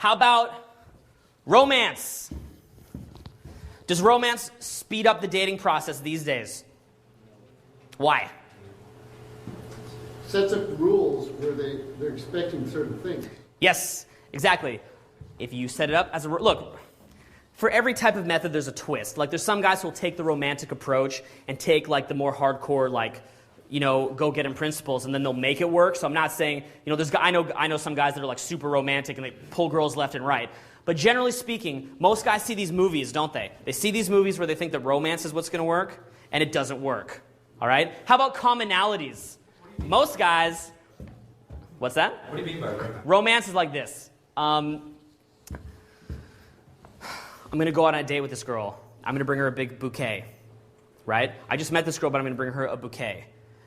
How about romance? Does romance speed up the dating process these days? Why? Sets up rules where they're expecting certain things. Yes, exactly. If you set it up as a... Look, for every type of method, there's a twist. Like, there's some guys who will take the romantic approach and take, like, the more hardcore, like, you know, go-get-em principles, and then they'll make it work. So I'm not saying, you know, I know some guys that are, like, super romantic, and they pull girls left and right. But generally speaking, most guys see these movies, don't they? They see these movies where they think that romance is what's going to work, and it doesn't work. All right? How about commonalities? Most guys... What's that? What do you mean by romance? Romance is like this. I'm going to go out on a date with this girl. I'm going to bring her a big bouquet, right? I just met this girl, but I'm going to bring her a bouquet.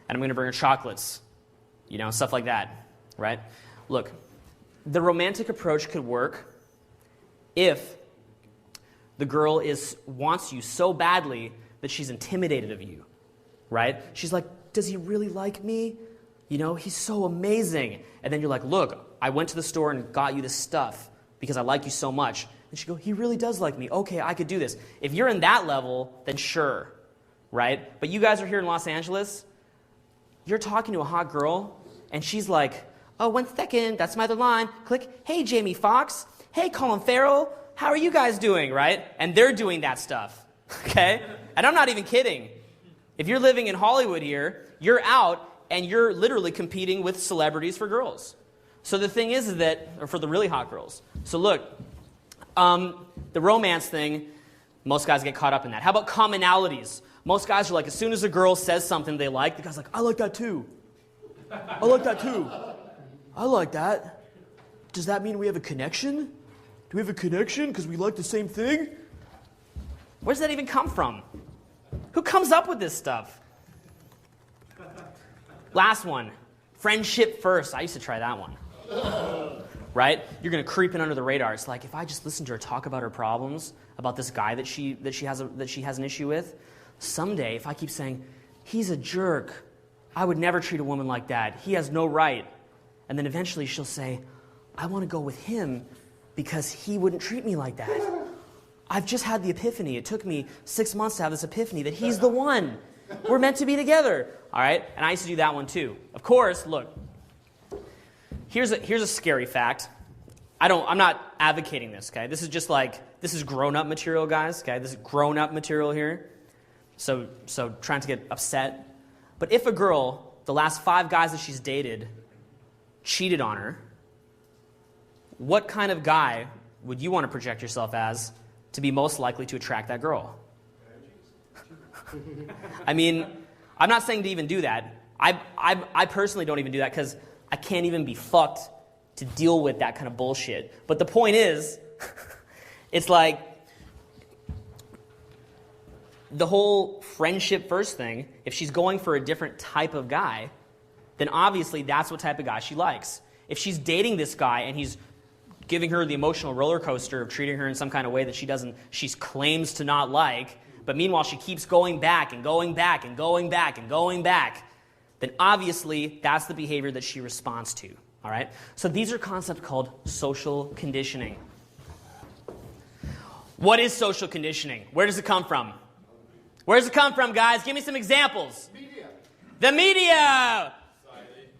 And I'm going to bring her chocolates, you know, stuff like that, right? Look, the romantic approach could work if the girl wants you so badly that she's intimidated of you, right? She's like, does he really like me? You know, he's so amazing. And then you're like, look, I went to the store and got you this stuff because I like you so much. And she goes, he really does like me. Okay, I could do this. If you're in that level, then sure, right? But you guys are here in Los Angeles. You're talking to a hot girl, and she's like, oh, 1 second, that's my other line. Click, hey, Jamie Foxx. Hey, Colin Farrell. How are you guys doing, right? And they're doing that stuff, okay? And I'm not even kidding. If you're living in Hollywood here, you're out, and you're literally competing with celebrities for girls. So the thing is that, or for the really hot girls. So look, the romance thing, most guys get caught up in that. How about commonalities? Most guys are like, as soon as a girl says something they like, the guy's like, I like that too. I like that too. I like that. Does that mean we have a connection? Do we have a connection because we like the same thing? Where does that even come from? Who comes up with this stuff? Last one, friendship first. I used to try that one. Right? You're going to creep in under the radar. It's like, if I just listen to her talk about her problems, about this guy that she has an issue with, someday, if I keep saying, he's a jerk, I would never treat a woman like that. He has no right. And then eventually she'll say, I want to go with him because he wouldn't treat me like that. I've just had the epiphany. It took me 6 months to have this epiphany that he's the one. We're meant to be together. All right? And I used to do that one too. Of course, look, here's a scary fact. I'm not advocating this, okay? This is just like, this is grown-up material, guys, okay? This is grown-up material here. So trying to get upset. But if a girl, the last 5 guys that she's dated, cheated on her, what kind of guy would you want to project yourself as to be most likely to attract that girl? I mean, I'm not saying to even do that. I personally don't even do that because I can't even be fucked to deal with that kind of bullshit. But the point is, it's like, the whole friendship first thing, if she's going for a different type of guy, then obviously that's what type of guy she likes. If she's dating this guy and he's giving her the emotional roller coaster of treating her in some kind of way that she claims to not like, but meanwhile she keeps going back and going back and going back and going back, then obviously that's the behavior that she responds to. All right? So these are concepts called social conditioning. What is social conditioning? Where does it come from? Where does it come from, guys? Give me some examples. Media. The media.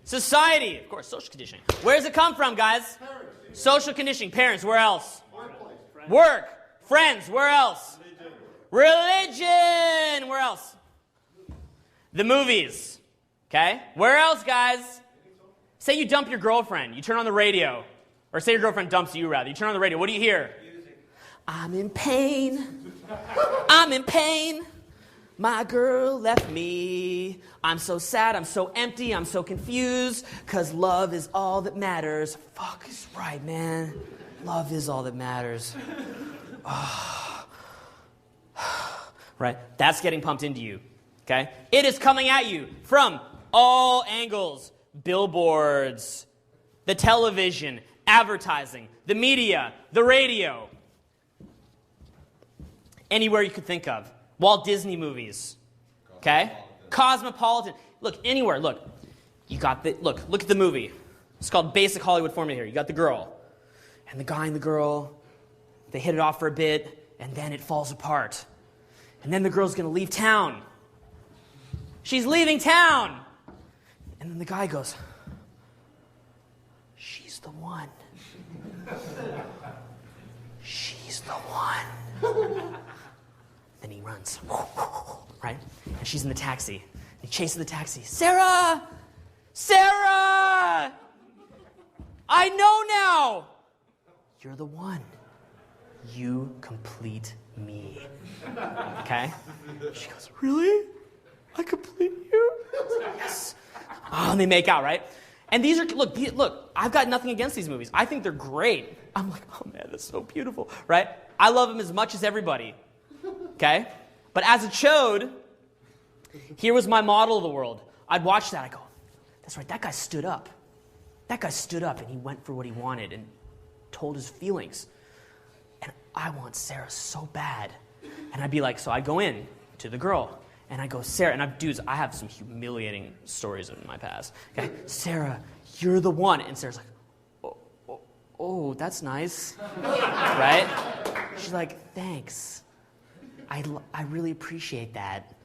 Society. Of course, social conditioning. Where does it come from, guys? Parents. Social conditioning. Parents. Where else? Workplace. Work. Friends. Where else? Religion. Where else? The movies. Okay? Where else, guys? Say you dump your girlfriend. You turn on the radio. Or say your girlfriend dumps you, rather. You turn on the radio. What do you hear? Music. I'm in pain. I'm in pain. My girl left me. I'm so sad. I'm so empty. I'm so confused. Because love is all that matters. Fuck is right, man. Love is all that matters. Right? That's getting pumped into you. Okay? It is coming at you from all angles. Billboards, the television, advertising, the media, the radio. Anywhere you could think of. Walt Disney movies. Okay? Cosmopolitan. Look, anywhere. Look. You got the look at the movie. It's called Basic Hollywood Formula here. You got the girl. And the guy and the girl, they hit it off for a bit, and then it falls apart. And then the girl's going to leave town. She's leaving town. And then the guy goes, she's the one. She's the one. Then he runs, right? And she's in the taxi. And he chases the taxi. Sarah! Sarah! I know now! You're the one. You complete me. Okay? She goes, really? I complete you? I was like, yes. Oh, and they make out, right? And these are, look, I've got nothing against these movies. I think they're great. I'm like, oh man, that's so beautiful, right? I love them as much as everybody, okay? But as a chode, here was my model of the world. I'd watch that, I go, that's right, that guy stood up. That guy stood up and he went for what he wanted and told his feelings. And I want Sarah so bad. And I'd be like, so I'd go in to the girl and I go, Sarah, and I have some humiliating stories in my past. Okay, Sarah, you're the one. And Sarah's like, oh, that's nice, right? She's like, thanks. I really appreciate that,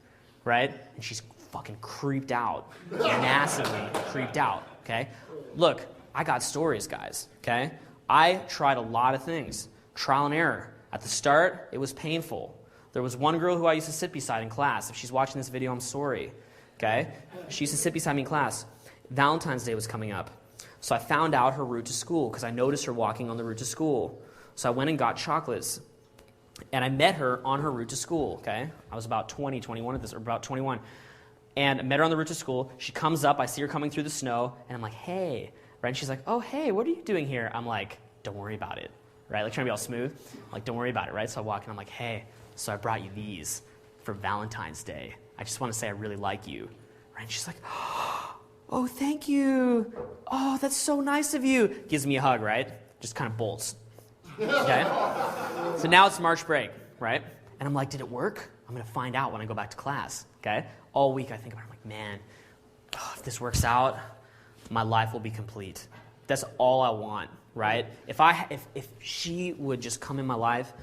right? And she's fucking creeped out, massively creeped out, okay? Look, I got stories, guys, okay? I tried a lot of things, trial and error. At the start, it was painful. There was one girl who I used to sit beside in class. If she's watching this video, I'm sorry, okay? She used to sit beside me in class. Valentine's Day was coming up. So I found out her route to school because I noticed her walking on the route to school. So I went and got chocolates. And I met her on her route to school, okay? I was about 21 at this, or about 21. And I met her on the route to school. She comes up, I see her coming through the snow, and I'm like, hey, right? And she's like, oh, hey, what are you doing here? I'm like, don't worry about it, right? Like trying to be all smooth. I'm like, don't worry about it, right? So I walk in, I'm like, hey, so I brought you these for Valentine's Day. I just want to say I really like you, right? And she's like, oh, thank you. Oh, that's so nice of you. Gives me a hug, right? Just kind of bolts. Okay? So now it's March break, right? And I'm like, did it work? I'm going to find out when I go back to class, okay? All week I think about it, I'm like, man, if this works out, my life will be complete. That's all I want, right? If she would just come in my life,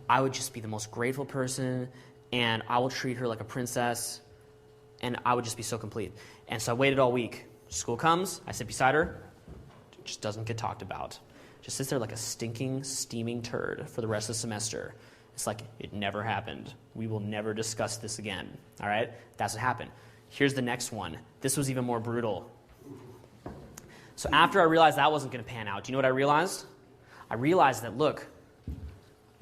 I would just be the most grateful person, and I will treat her like a princess, and I would just be so complete. And so I waited all week. School comes, I sit beside her, it just doesn't get talked about. Just sits there like a stinking, steaming turd for the rest of the semester. It's like, it never happened. We will never discuss this again, all right? That's what happened. Here's the next one. This was even more brutal. So after I realized that wasn't going to pan out, do you know what I realized? I realized that, look,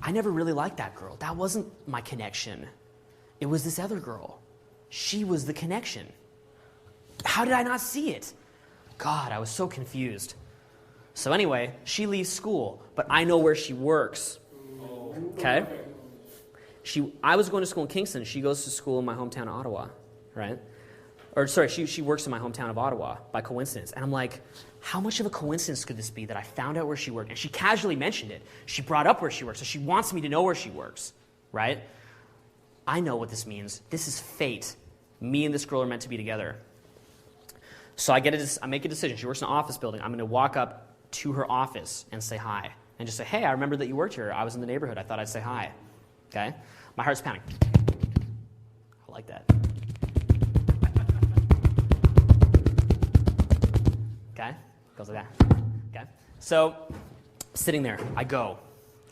I never really liked that girl. That wasn't my connection. It was this other girl. She was the connection. How did I not see it? God, I was so confused. So anyway, she leaves school, but I know where she works. Okay? I was going to school in Kingston. She goes to school in my hometown of Ottawa, right? Or sorry, she works in my hometown of Ottawa by coincidence. And I'm like, how much of a coincidence could this be that I found out where she worked? And she casually mentioned it. She brought up where she works, so she wants me to know where she works, right? I know what this means. This is fate. Me and this girl are meant to be together. So I make a decision. She works in an office building. I'm going to walk up to her office and say hi. And just say, hey, I remember that you worked here. I was in the neighborhood. I thought I'd say hi. Okay? My heart's pounding. I like that. Okay? Goes like that. Okay? So, sitting there, I go,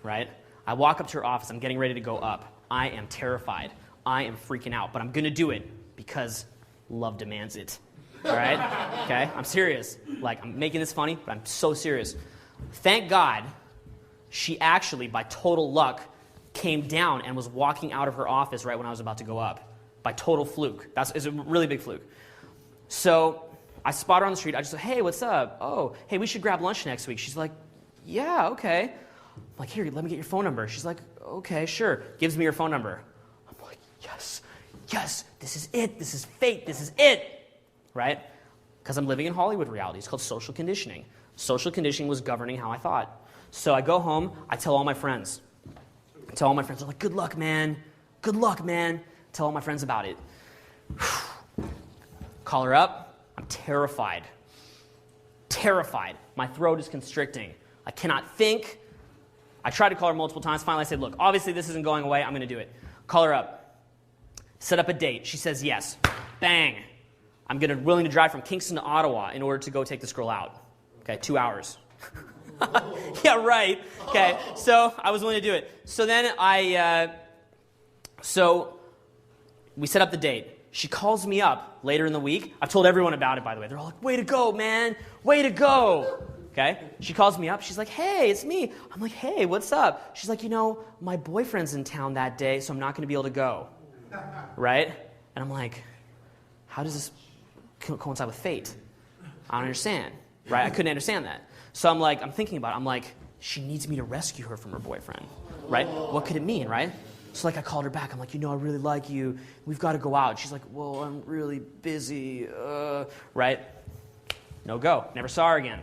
right? I walk up to her office. I'm getting ready to go up. I am terrified. I am freaking out. But I'm going to do it because love demands it. All right? Okay? I'm serious. Like, I'm making this funny, but I'm so serious. Thank God she actually, by total luck, came down and was walking out of her office right when I was about to go up. By total fluke. It's a really big fluke. So I spot her on the street. I just say, hey, what's up? Oh, hey, we should grab lunch next week. She's like, yeah, okay. I'm like, here, let me get your phone number. She's like, okay, sure. Gives me her phone number. I'm like, yes, this is it. This is fate. This is it. Right? Because I'm living in Hollywood reality. It's called social conditioning. Social conditioning was governing how I thought. So I go home. I tell all my friends. They're like, good luck, man. Good luck, man. Tell all my friends about it. Call her up. I'm terrified. Terrified. My throat is constricting. I cannot think. I tried to call her multiple times. Finally, I said, look, obviously this isn't going away. I'm going to do it. Call her up. Set up a date. She says yes. Bang. I'm willing to drive from Kingston to Ottawa in order to go take this girl out. Okay, 2 hours. Yeah, right. Okay, so I was willing to do it. So then so we set up the date. She calls me up later in the week. I've told everyone about it, by the way. They're all like, way to go, man. Way to go. Okay? She calls me up. She's like, hey, it's me. I'm like, hey, what's up? She's like, my boyfriend's in town that day, so I'm not going to be able to go. Right? And I'm like, how does this coincide with fate? I don't understand. Right? I couldn't understand that. So I'm thinking about it. I'm like, she needs me to rescue her from her boyfriend. Right? What could it mean, right? So I called her back. I'm like, I really like you. We've got to go out. She's like, well, I'm really busy. Right? No go. Never saw her again.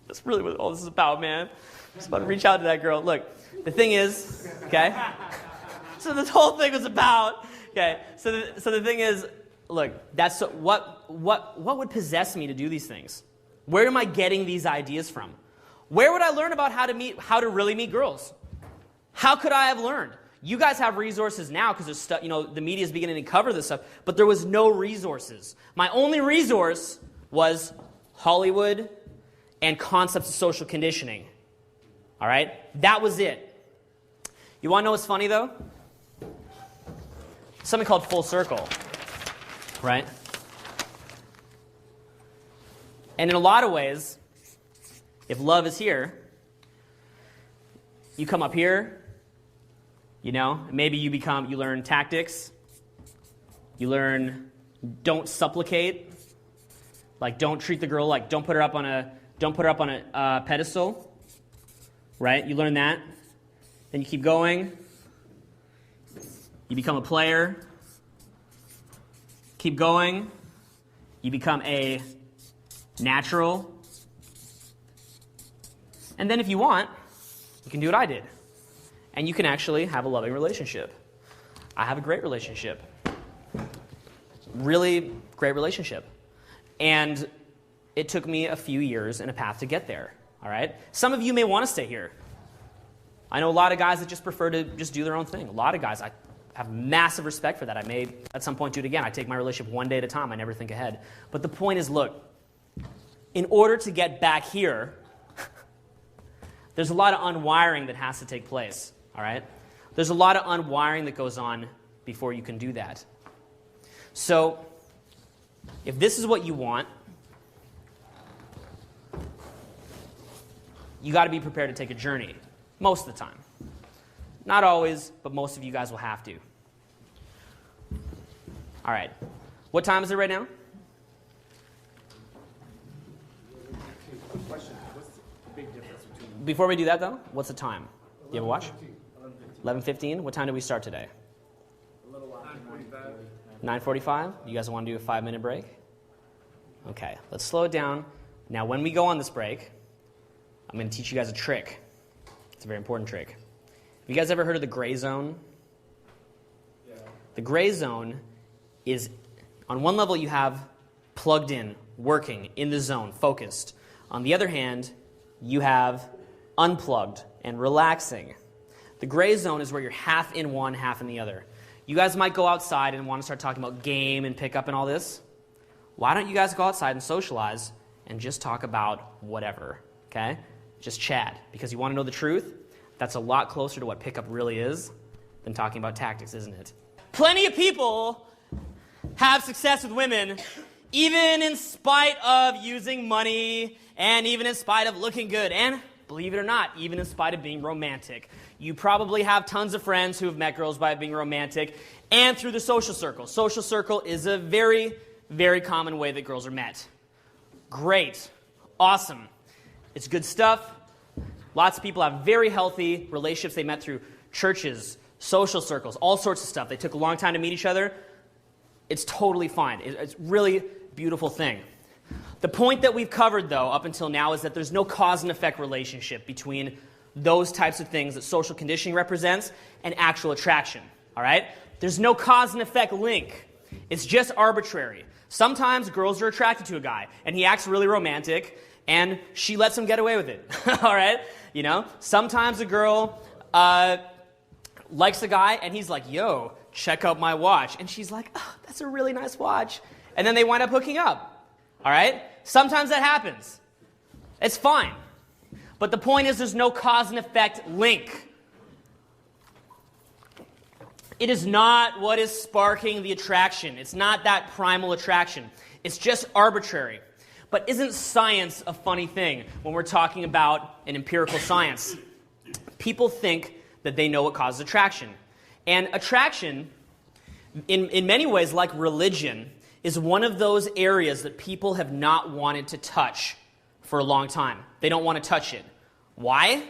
That's really what all this is about, man. Just about to reach out to that girl. Look, the thing is, okay? So this whole thing was about, okay? So the thing is, look, that's what would possess me to do these things? Where am I getting these ideas from? Where would I learn about how to really meet girls? How could I have learned? You guys have resources now because there's stuff, the media is beginning to cover this stuff, but there was no resources. My only resource was Hollywood and concepts of social conditioning. All right? That was it. You want to know what's funny, though? Something called full circle. Right? And in a lot of ways, if love is here, you come up here, maybe you learn tactics, you learn don't supplicate, like don't treat the girl like don't put her up on a pedestal, right? You learn that, then you keep going, you become a player, keep going, you become a natural, and then if you want, you can do what I did. And you can actually have a loving relationship. I have a great relationship. Really great relationship. And it took me a few years and a path to get there. All right? Some of you may want to stay here. I know a lot of guys that just prefer to just do their own thing. A lot of guys, I have massive respect for that. I may at some point do it again. I take my relationship one day at a time. I never think ahead. But the point is, look, in order to get back here, there's a lot of unwiring that has to take place. All right? There's a lot of unwiring that goes on before you can do that. So, if this is what you want, you got to be prepared to take a journey. Most of the time. Not always, but most of you guys will have to. All right. What time is it right now? Quick question. What's the big difference between... Before we do that, though, what's the time? Do you have a watch? 11:15. What time did we start today? A little while. 9:45. You guys want to do a 5-minute break? Okay, let's slow it down. Now, when we go on this break, I'm going to teach you guys a trick. It's a very important trick. Have you guys ever heard of the gray zone? Yeah. The gray zone is, on one level, you have plugged in, working, in the zone, focused. On the other hand, you have unplugged and relaxing. The gray zone is where you're half in one, half in the other. You guys might go outside and want to start talking about game and pickup and all this. Why don't you guys go outside and socialize and just talk about whatever, okay? Just chat. Because you want to know the truth? That's a lot closer to what pickup really is than talking about tactics, isn't it? Plenty of people have success with women, even in spite of using money and even in spite of looking good. And believe it or not, even in spite of being romantic. You probably have tons of friends who have met girls by being romantic and through the social circle. Social circle is a very, very common way that girls are met. Great. Awesome. It's good stuff. Lots of people have very healthy relationships they met through churches, social circles, all sorts of stuff. They took a long time to meet each other. It's totally fine. It's a really beautiful thing. The point that we've covered, though, up until now is that there's no cause and effect relationship between those types of things that social conditioning represents and actual attraction, all right? There's no cause and effect link. It's just arbitrary. Sometimes girls are attracted to a guy, and he acts really romantic, and she lets him get away with it. All right? You know, sometimes a girl likes a guy, and he's like, yo, check out my watch. And she's like, oh, that's a really nice watch. And then they wind up hooking up. All right? Sometimes that happens. It's fine. But the point is there's no cause and effect link. It is not what is sparking the attraction. It's not that primal attraction. It's just arbitrary. But isn't science a funny thing when we're talking about an empirical science? People think that they know what causes attraction. And attraction, in many ways, like religion, is one of those areas that people have not wanted to touch for a long time. They don't want to touch it. Why?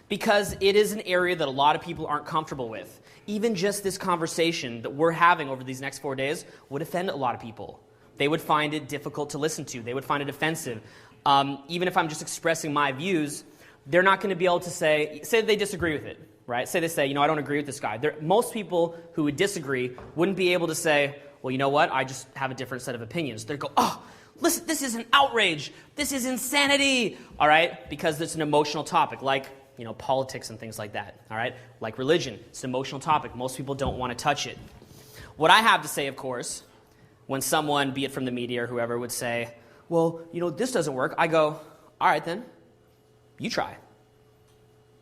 Because it is an area that a lot of people aren't comfortable with. Even just this conversation that we're having over these next 4 days would offend a lot of people. They would find it difficult to listen to. They would find it offensive. Even if I'm just expressing my views, they're not going to be able to say they disagree with it, right? Say they say, I don't agree with this guy. Most people who would disagree wouldn't be able to say, well, you know what? I just have a different set of opinions. They'd go, oh, listen, this is an outrage. This is insanity, all right? Because it's an emotional topic, like, politics and things like that, all right? Like religion, it's an emotional topic. Most people don't want to touch it. What I have to say, of course, when someone, be it from the media or whoever, would say, well, this doesn't work, I go, all right then, you try.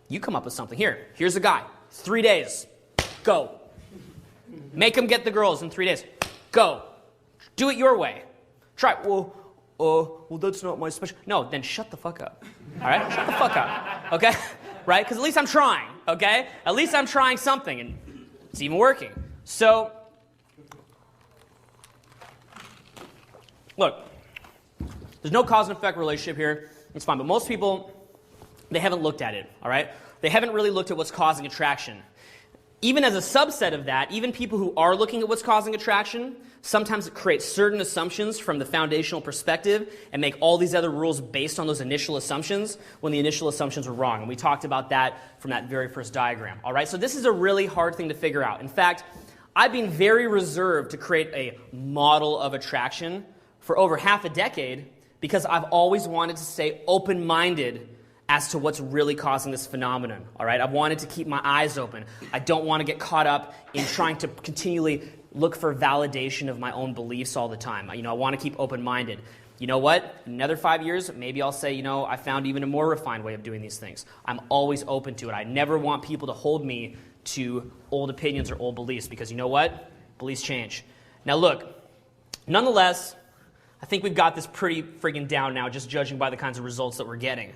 You come up with something. Here's a guy, 3 days, go. Make him get the girls in 3 days, go. Do it your way. Try, well, that's not my special. No, then shut the fuck up, all right? Shut the fuck up, okay? Right? Because at least I'm trying, okay? At least I'm trying something, and it's even working. So, look, there's no cause and effect relationship here. It's fine. But most people, they haven't looked at it, all right? They haven't really looked at what's causing attraction. Even as a subset of that, even people who are looking at what's causing attraction, sometimes it creates certain assumptions from the foundational perspective and make all these other rules based on those initial assumptions when the initial assumptions were wrong. And we talked about that from that very first diagram, all right? So this is a really hard thing to figure out. In fact, I've been very reserved to create a model of attraction for over half a decade because I've always wanted to stay open-minded as to what's really causing this phenomenon, all right? I've wanted to keep my eyes open. I don't want to get caught up in trying to continually look for validation of my own beliefs all the time. I want to keep open-minded. You know what? In another 5 years, maybe I'll say, I found even a more refined way of doing these things. I'm always open to it. I never want people to hold me to old opinions or old beliefs because you know what? Beliefs change. Now look, nonetheless, I think we've got this pretty friggin' down now, just judging by the kinds of results that we're getting.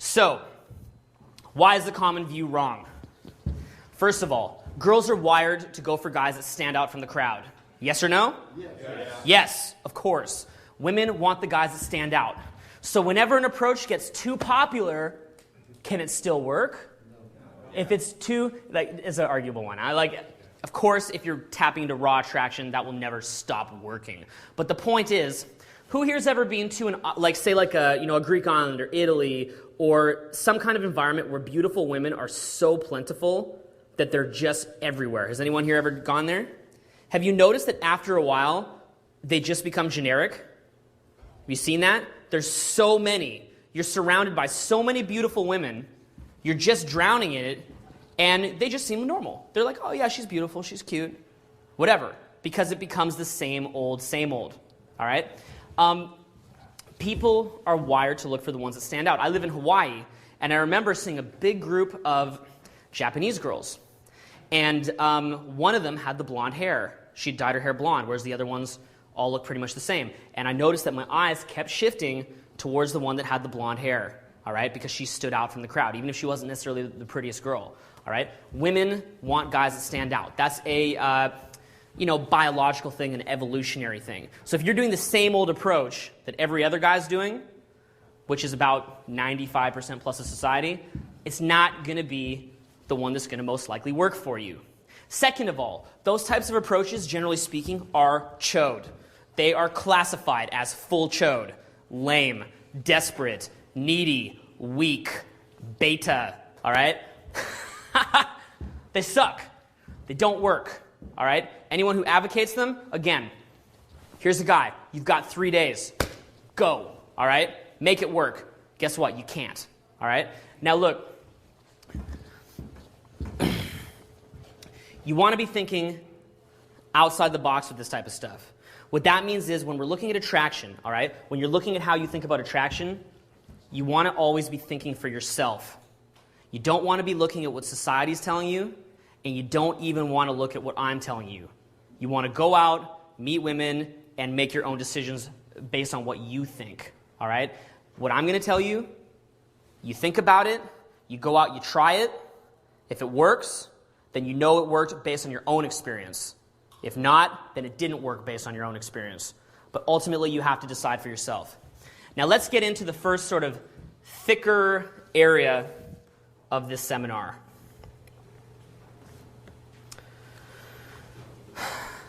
So, why is the common view wrong? First of all, girls are wired to go for guys that stand out from the crowd. Yes or no? Yes. Yes, of course. Women want the guys that stand out. So whenever an approach gets too popular, can it still work? If it's too, it's an arguable one. Of course, if you're tapping into raw attraction, that will never stop working. But the point is, who here's ever been to a Greek island or Italy or some kind of environment where beautiful women are so plentiful that they're just everywhere? Has anyone here ever gone there? Have you noticed that after a while, they just become generic? Have you seen that? There's so many. You're surrounded by so many beautiful women. You're just drowning in it, and they just seem normal. They're like, oh yeah, she's beautiful, she's cute, whatever, because it becomes the same old, all right? People are wired to look for the ones that stand out. I live in Hawaii, and I remember seeing a big group of Japanese girls. And one of them had the blonde hair. She dyed her hair blonde, whereas the other ones all looked pretty much the same. And I noticed that my eyes kept shifting towards the one that had the blonde hair, all right, because she stood out from the crowd, even if she wasn't necessarily the prettiest girl, all right? Women want guys that stand out. That's a biological thing, an evolutionary thing. So if you're doing the same old approach that every other guy's doing, which is about 95% plus of society, it's not going to be the one that's going to most likely work for you. Second of all, those types of approaches, generally speaking, are chode. They are classified as full chode, lame, desperate, needy, weak, beta, all right? They suck. They don't work. All right? Anyone who advocates them, again, here's the guy. You've got 3 days. Go. All right? make it work. Guess what? You can't. All right? Now look, you want to be thinking outside the box with this type of stuff. What that means is when we're looking at attraction, all right, when you're looking at how you think about attraction, you want to always be thinking for yourself. You don't want to be looking at what society's telling you, and you don't even want to look at what I'm telling you. You want to go out, meet women, and make your own decisions based on what you think, all right? What I'm going to tell you, you think about it, you go out, you try it. If it works, then you know it worked based on your own experience. If not, then it didn't work based on your own experience. But ultimately, you have to decide for yourself. Now, let's get into the first sort of thicker area of this seminar.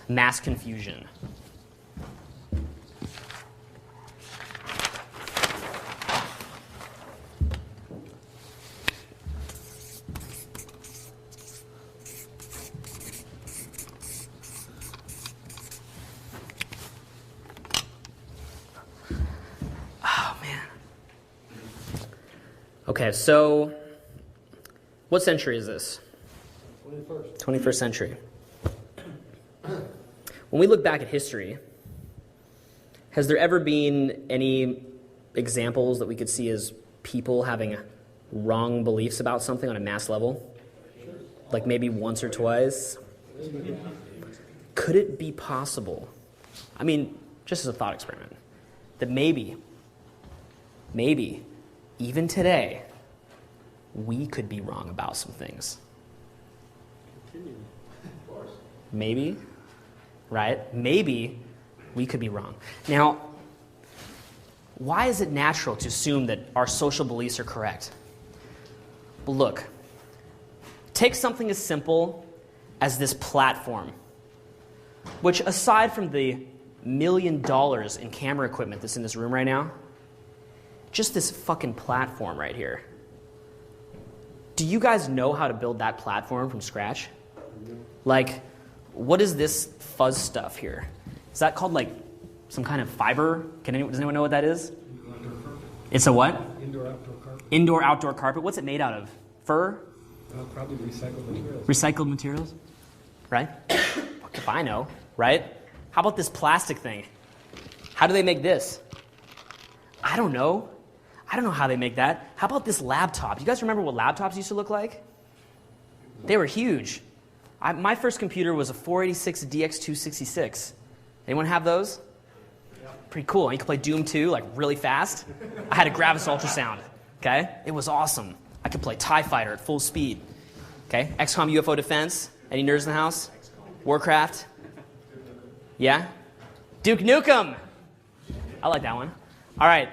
Mass confusion. Okay, so what century is this? 21st. 21st century. When we look back at history, has there ever been any examples that we could see as people having wrong beliefs about something on a mass level? Like maybe once or twice? Could it be possible, I mean, just as a thought experiment, that maybe, even today, we could be wrong about some things? Maybe, right? Maybe we could be wrong. Now, why is it natural to assume that our social beliefs are correct? Well, look, take something as simple as this platform, which aside from the $1 million in camera equipment that's in this room right now, just this fucking platform right here. Do you guys know how to build that platform from scratch? Like, what is this fuzz stuff here? Is that called like some kind of fiber? Does anyone know what that is? It's a what? Indoor-outdoor carpet. Indoor-outdoor carpet. What's it made out of? Fur? Probably recycled materials. Recycled materials? Right? Fuck if I know, right? How about this plastic thing? How do they make this? I don't know. I don't know how they make that. How about this laptop? You guys remember what laptops used to look like? They were huge. My first computer was a 486 DX266. Anyone have those? Pretty cool. You could play Doom 2 like really fast. I had a Gravis ultrasound. Okay? It was awesome. I could play TIE Fighter at full speed. Okay? XCOM UFO Defense. Any nerds in the house? Warcraft? Yeah? Duke Nukem. I like that one. All right.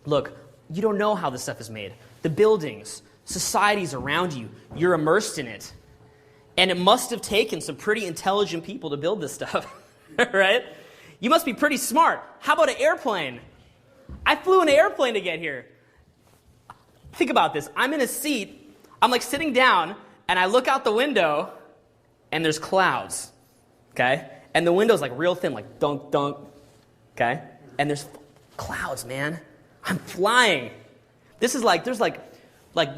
Look, you don't know how this stuff is made. The buildings, societies around you, you're immersed in it. And it must have taken some pretty intelligent people to build this stuff, right? You must be pretty smart. How about an airplane? I flew in an airplane to get here. Think about this. I'm in a seat. I'm like sitting down, and I look out the window, and there's clouds, okay? And the window's like real thin, like dunk, dunk, okay? And there's clouds, man. I'm flying. This is like, there's like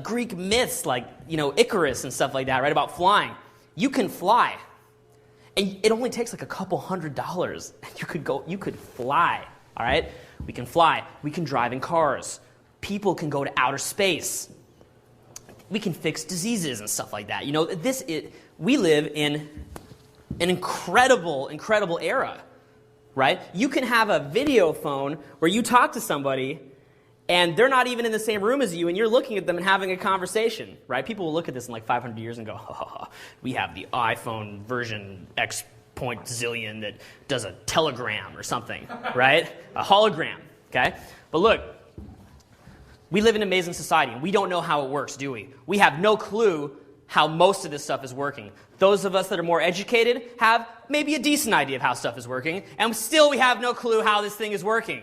Greek myths, like, Icarus and stuff like that, right, about flying. You can fly. And it only takes like a couple $100. And you could fly, all right? We can fly. We can drive in cars. People can go to outer space. We can fix diseases and stuff like that. We live in an incredible, incredible era, right? You can have a video phone where you talk to somebody and they're not even in the same room as you, and you're looking at them and having a conversation, right? People will look at this in like 500 years and go, we have the iPhone version X point zillion that does a telegram or something, right? A hologram, okay? But look, we live in an amazing society, and we don't know how it works, do we? We have no clue how most of this stuff is working. Those of us that are more educated have maybe a decent idea of how stuff is working, and still we have no clue how this thing is working.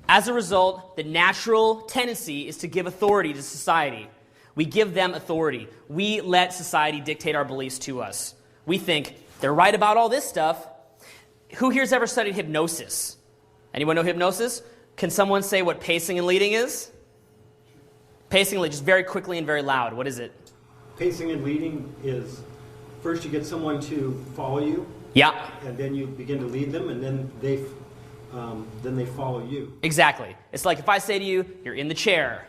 As a result, the natural tendency is to give authority to society. We give them authority. We let society dictate our beliefs to us. We think they're right about all this stuff. Who here's ever studied hypnosis? Anyone know hypnosis? Can someone say what pacing and leading is? Pacing and leading, just very quickly and very loud. What is it? Pacing and leading is first you get someone to follow you, Yeah, and then you begin to lead them, and then they follow you. exactly. It's like if I say to you, you're in the chair.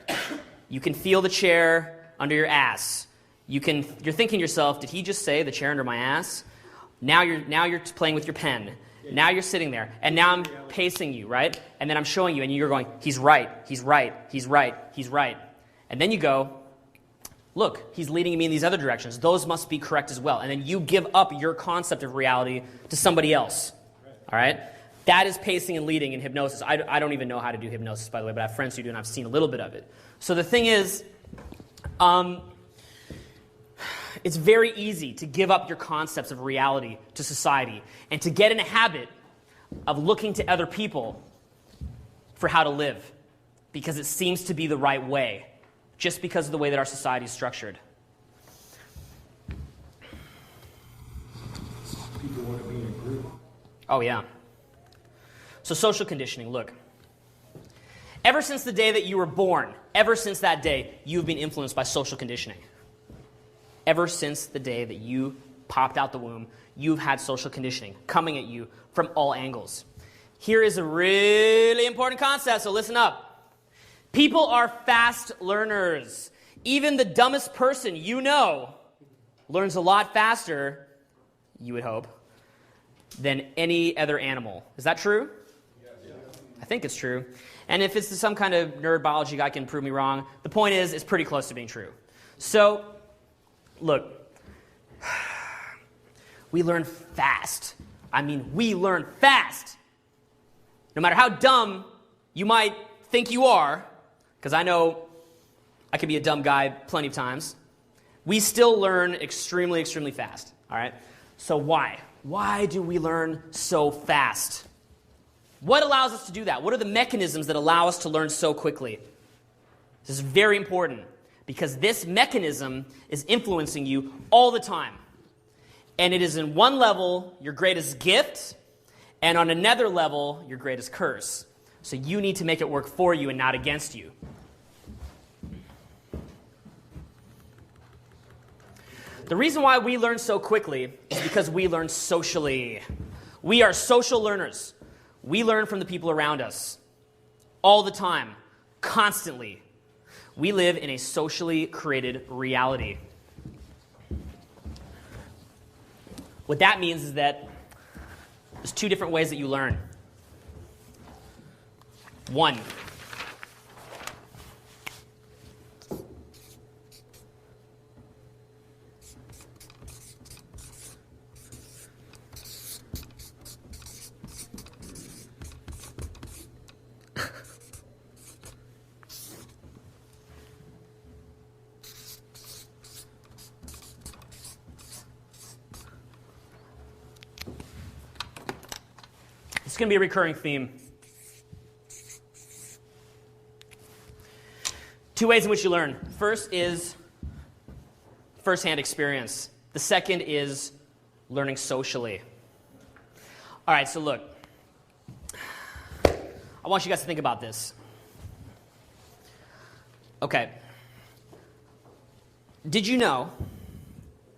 You can feel the chair under your ass. You're thinking to yourself, did he just say the chair under my ass? Now you're playing with your pen. Now you're sitting there, and now I'm pacing you, right? And then I'm showing you, and you're going, he's right, he's right, he's right, he's right. And then you go, look, he's leading me in these other directions. Those must be correct as well. And then you give up your concept of reality to somebody else. All right? That is pacing and leading in hypnosis. I don't even know how to do hypnosis, by the way, but I have friends who do, and I've seen a little bit of it. So the thing is, it's very easy to give up your concepts of reality to society and to get in a habit of looking to other people for how to live because it seems to be the right way, just because of the way that our society is structured. People want to be in a group. Oh, yeah. So social conditioning, look. Ever since the day that you were born, ever since that day, you've been influenced by social conditioning. Ever since the day that you popped out the womb, you've had social conditioning coming at you from all angles. Here is a really important concept, so listen up. People are fast learners. Even the dumbest person you know learns a lot faster, you would hope, than any other animal. Is that true? Yes. I think it's true. And if it's some kind of nerd biology guy can prove me wrong, the point is it's pretty close to being true. So, look, we learn fast. I mean, we learn fast. No matter how dumb you might think you are, because I know I could be a dumb guy plenty of times, we still learn extremely, extremely fast. All right? So why? Why do we learn so fast? What allows us to do that? What are the mechanisms that allow us to learn so quickly? This is very important because this mechanism is influencing you all the time. And it is in one level your greatest gift, and on another level your greatest curse. So you need to make it work for you and not against you. The reason why we learn so quickly is because we learn socially. We are social learners. We learn from the people around us all the time, constantly. We live in a socially created reality. What that means is that there's two different ways that you learn. One, it's going to be a recurring theme. Two ways in which you learn. First is firsthand experience. The second is learning socially. All right, so look. I want you guys to think about this. Okay. Did you know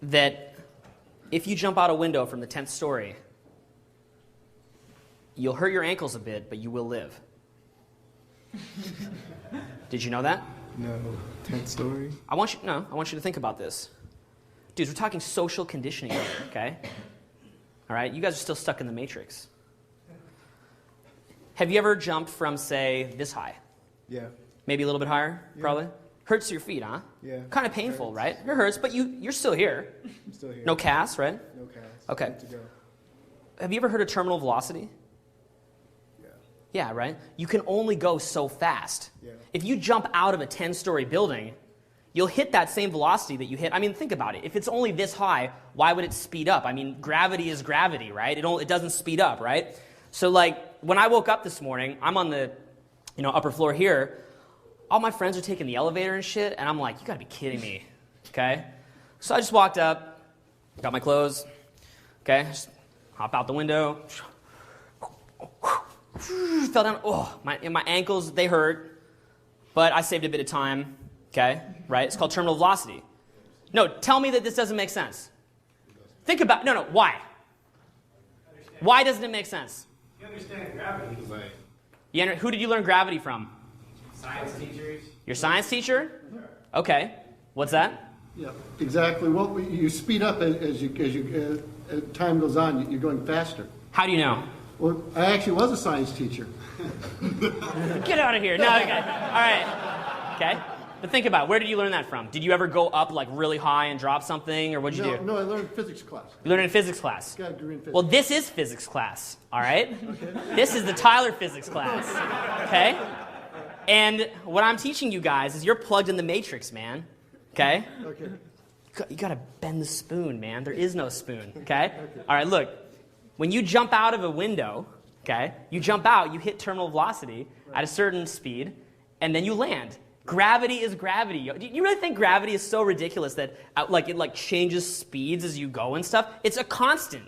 that if you jump out a window from the 10th story, you'll hurt your ankles a bit, but you will live? Did you know that? No. 10th story? I want you to think about this. Dudes, we're talking social conditioning here, okay? All right, you guys are still stuck in the matrix. Have you ever jumped from, say, this high? Yeah. Maybe a little bit higher, probably? Hurts your feet, huh? Yeah. Kind of painful, right? It hurts, but you're still here. I'm still here. No cast, right? No cast. Okay. Good to go. Have you ever heard of terminal velocity? Yeah. Yeah, right? You can only go so fast. Yeah. If you jump out of a 10-story building, you'll hit that same velocity that you hit. I mean, think about it. If it's only this high, why would it speed up? I mean, gravity is gravity, right? It doesn't speed up, right? So, like, when I woke up this morning, I'm on the upper floor here. All my friends are taking the elevator and shit, and I'm like, you gotta be kidding me, okay? So I just walked up, got my clothes, okay? Just hop out the window. Fell down. Oh, my ankles, they hurt. But I saved a bit of time. Okay, right? It's called terminal velocity. No, tell me that this doesn't make sense. Think about, no, why? Why doesn't it make sense? You understand gravity. Who did you learn gravity from? Science teachers. Your science teacher? Okay. What's that? Yeah, exactly. Well, you speed up as time goes on. You're going faster. How do you know? Well, I actually was a science teacher. Get out of here. No, okay. All right. Okay. But think about it. Where did you learn that from? Did you ever go up like really high and drop something, or what'd you do? No, I learned physics class. You learned in physics class. Got a degree in physics. Well, this is physics class, all right? This is the Tyler physics class, okay? And what I'm teaching you guys is you're plugged in the matrix, man, okay? Okay. You gotta bend the spoon, man. There is no spoon, okay? All right, look. When you jump out of a window, okay, you jump out, you hit terminal velocity at a certain speed, and then you land. Gravity is gravity. Do you really think gravity is so ridiculous that it changes speeds as you go and stuff? It's a constant.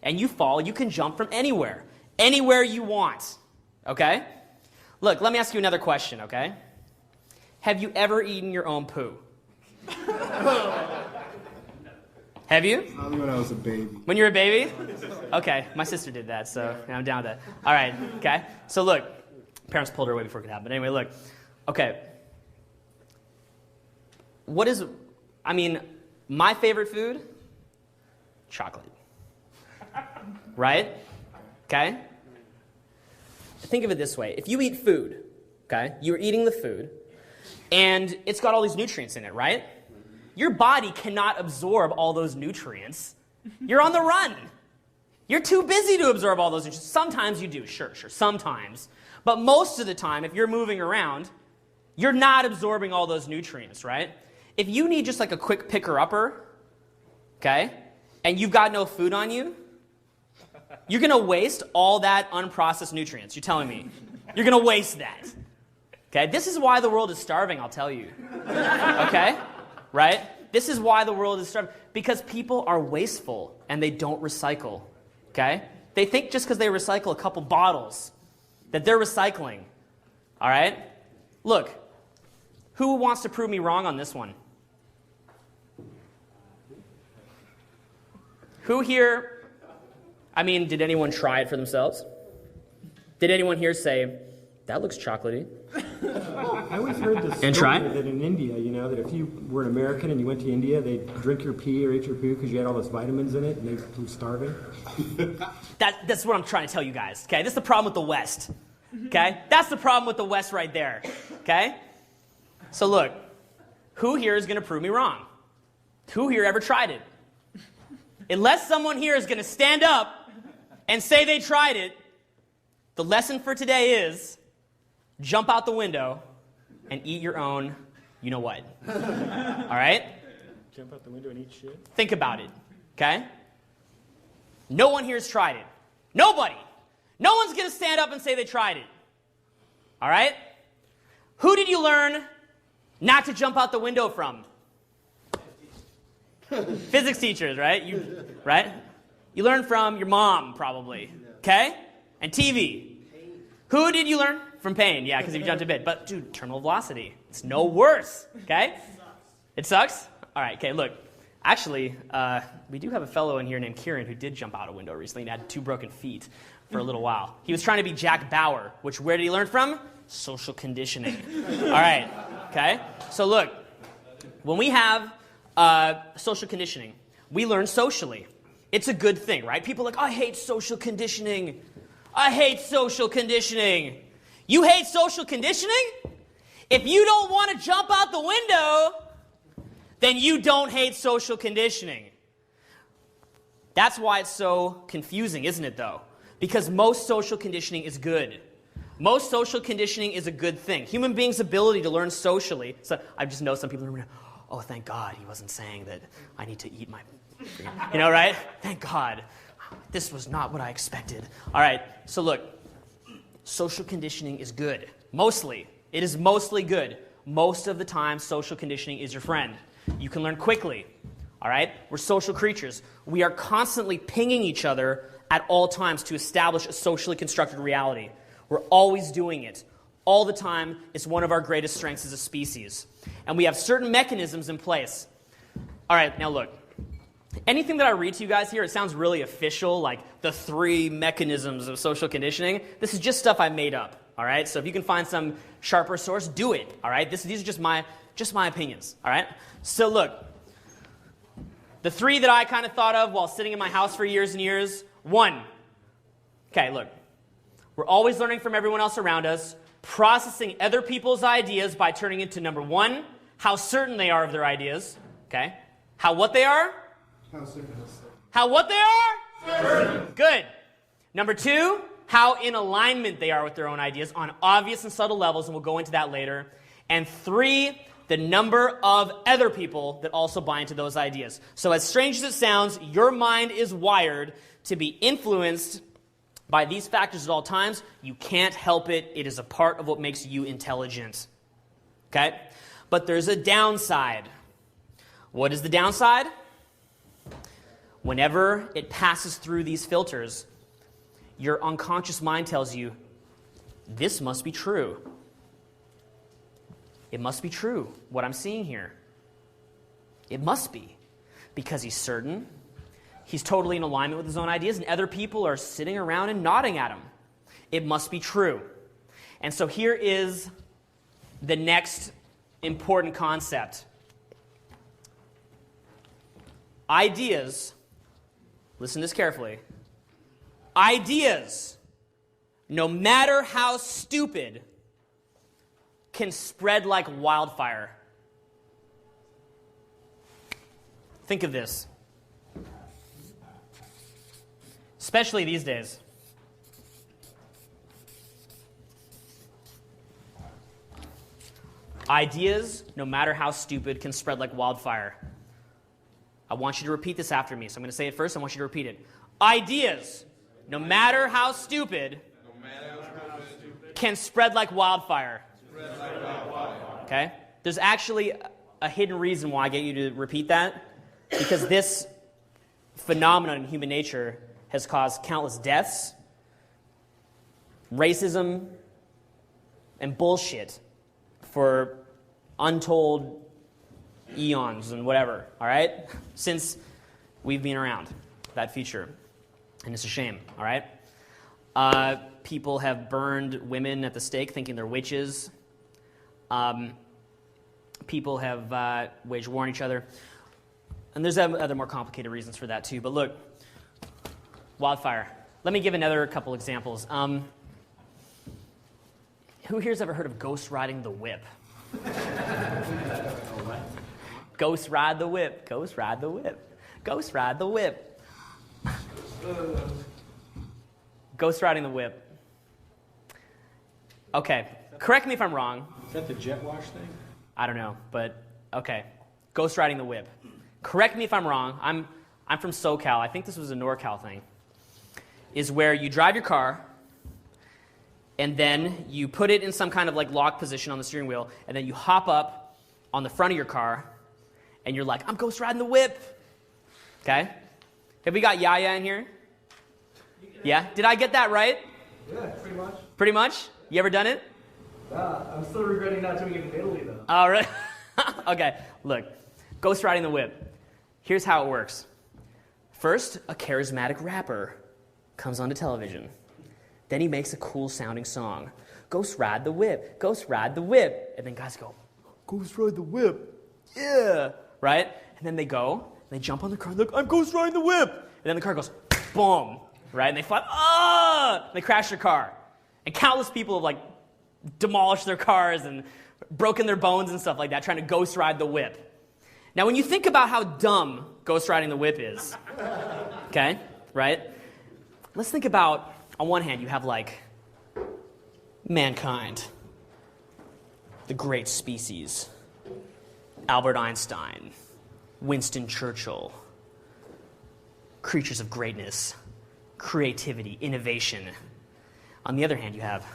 And you fall, you can jump from anywhere. Anywhere you want. Okay? Look, let me ask you another question, okay? Have you ever eaten your own poo? Have you? Probably when I was a baby. When you were a baby? Okay, my sister did that, so I'm down with that. All right, okay? So look, parents pulled her away before it could happen. But anyway, look. Okay. My favorite food? Chocolate. Right? Okay? Think of it this way. If you eat food, okay, you're eating the food, and it's got all these nutrients in it, right? Your body cannot absorb all those nutrients. You're on the run. You're too busy to absorb all those nutrients. Sometimes you do, sure, sometimes. But most of the time, if you're moving around, you're not absorbing all those nutrients, right? If you need just like a quick picker-upper, okay, and you've got no food on you, you're going to waste all that unprocessed nutrients. You're telling me. You're going to waste that. Okay? This is why the world is starving, I'll tell you. Okay? Right? This is why the world is starving. Because people are wasteful and they don't recycle. Okay? They think just because they recycle a couple bottles that they're recycling. All right? Look, who wants to prove me wrong on this one? Who here, did anyone try it for themselves? Did anyone here say, that looks chocolatey? I always heard this And story try? that in India, that if you were an American and you went to India, they'd drink your pee or eat your poo because you had all those vitamins in it and they were starving. That's what I'm trying to tell you guys, okay? This is the problem with the West, okay? That's the problem with the West right there, okay? So look, who here is going to prove me wrong? Who here ever tried it? Unless someone here is going to stand up and say they tried it, the lesson for today is jump out the window and eat your own you-know-what. All right? Jump out the window and eat shit. Think about it, okay? No one here has tried it. Nobody. No one's going to stand up and say they tried it. All right? Who did you learn not to jump out the window from? Physics teachers, right? You learn from your mom, probably. Okay? And TV. Who did you learn? From pain, yeah, because if you jumped a bit. But, dude, terminal velocity. It's no worse, okay? It sucks? All right, okay, look. Actually, we do have a fellow in here named Kieran who did jump out a window recently and had 2 broken feet for a little while. He was trying to be Jack Bauer, which where did he learn from? Social conditioning. All right, okay? So look, when we have social conditioning, we learn socially. It's a good thing, right? People are like, I hate social conditioning. I hate social conditioning. You hate social conditioning? If you don't want to jump out the window, then you don't hate social conditioning. That's why it's so confusing, isn't it, though? Because most social conditioning is good. Most social conditioning is a good thing. Human beings' ability to learn socially. So I just know some people are, oh, thank God he wasn't saying that I need to eat my, right? Thank God. This was not what I expected. All right, so look, social conditioning is good. Mostly. It is mostly good. Most of the time, social conditioning is your friend. You can learn quickly. All right? We're social creatures. We are constantly pinging each other at all times to establish a socially constructed reality. We're always doing it. All the time. It's one of our greatest strengths as a species. And we have certain mechanisms in place. All right, now look. Anything that I read to you guys here, it sounds really official, like the 3 mechanisms of social conditioning. This is just stuff I made up, all right? So if you can find some sharper source, do it, all right? These are just my opinions, all right? So look, the 3 that I kind of thought of while sitting in my house for years and years. 1, okay, look. We're always learning from everyone else around us, processing other people's ideas by turning into, number 1, how certain they are of their ideas, okay? How what they are? How what they are? Certain. Good. Number 2, how in alignment they are with their own ideas on obvious and subtle levels, and we'll go into that later. And 3, the number of other people that also buy into those ideas. So as strange as it sounds, your mind is wired to be influenced by these factors at all times. You can't help it. It is a part of what makes you intelligent. Okay? But there's a downside. What is the downside? Whenever it passes through these filters, your unconscious mind tells you, this must be true. It must be true, what I'm seeing here. It must be. Because he's certain, he's totally in alignment with his own ideas, and other people are sitting around and nodding at him. It must be true. And so here is the next important concept. Ideas, listen to this carefully. Ideas, no matter how stupid, can spread like wildfire. Think of this. Especially these days. Ideas, no matter how stupid, can spread like wildfire. I want you to repeat this after me. So I'm going to say it first. I want you to repeat it. Ideas, no matter how stupid, can spread like wildfire. Okay? There's actually a hidden reason why I get you to repeat that. Because this phenomenon in human nature has caused countless deaths, racism, and bullshit for untold eons and whatever, all right? Since we've been around, that feature. And it's a shame, all right? People have burned women at the stake thinking they're witches. People have waged war on each other. And there's other more complicated reasons for that too. But look, wildfire. Let me give another couple examples. Who here's ever heard of ghost riding the whip? Ghost ride the whip. Ghost ride the whip. Ghost ride the whip. Ghost riding the whip. Okay, correct me if I'm wrong. Is that the jet wash thing? I don't know, but okay. Ghost riding the whip. Correct me if I'm wrong. I'm from SoCal. I think this was a NorCal thing. Is where you drive your car, and then you put it in some kind of like lock position on the steering wheel, and then you hop up on the front of your car, and you're like, I'm ghost riding the whip. Okay? Have we got Yaya in here? Yeah? Did I get that right? Yeah, pretty much. Pretty much? You ever done it? I'm still regretting not doing it in Italy, though. All right. Okay, look. Ghost riding the whip. Here's how it works. First, a charismatic rapper comes onto television. Then he makes a cool sounding song. Ghost ride the whip. Ghost ride the whip. And then guys go, Ghost ride the whip. Yeah. Right? And then they go, they jump on the car, and look, I'm ghost riding the whip. And then the car goes, boom. Right? And they fly, ah! And they crash their car. And countless people have like demolished their cars and broken their bones and stuff like that, trying to ghost ride the whip. Now, when you think about how dumb ghost riding the whip is, okay, right? Let's think about, on one hand, you have like mankind, the great species, Albert Einstein, Winston Churchill, creatures of greatness, creativity, innovation. On the other hand, you have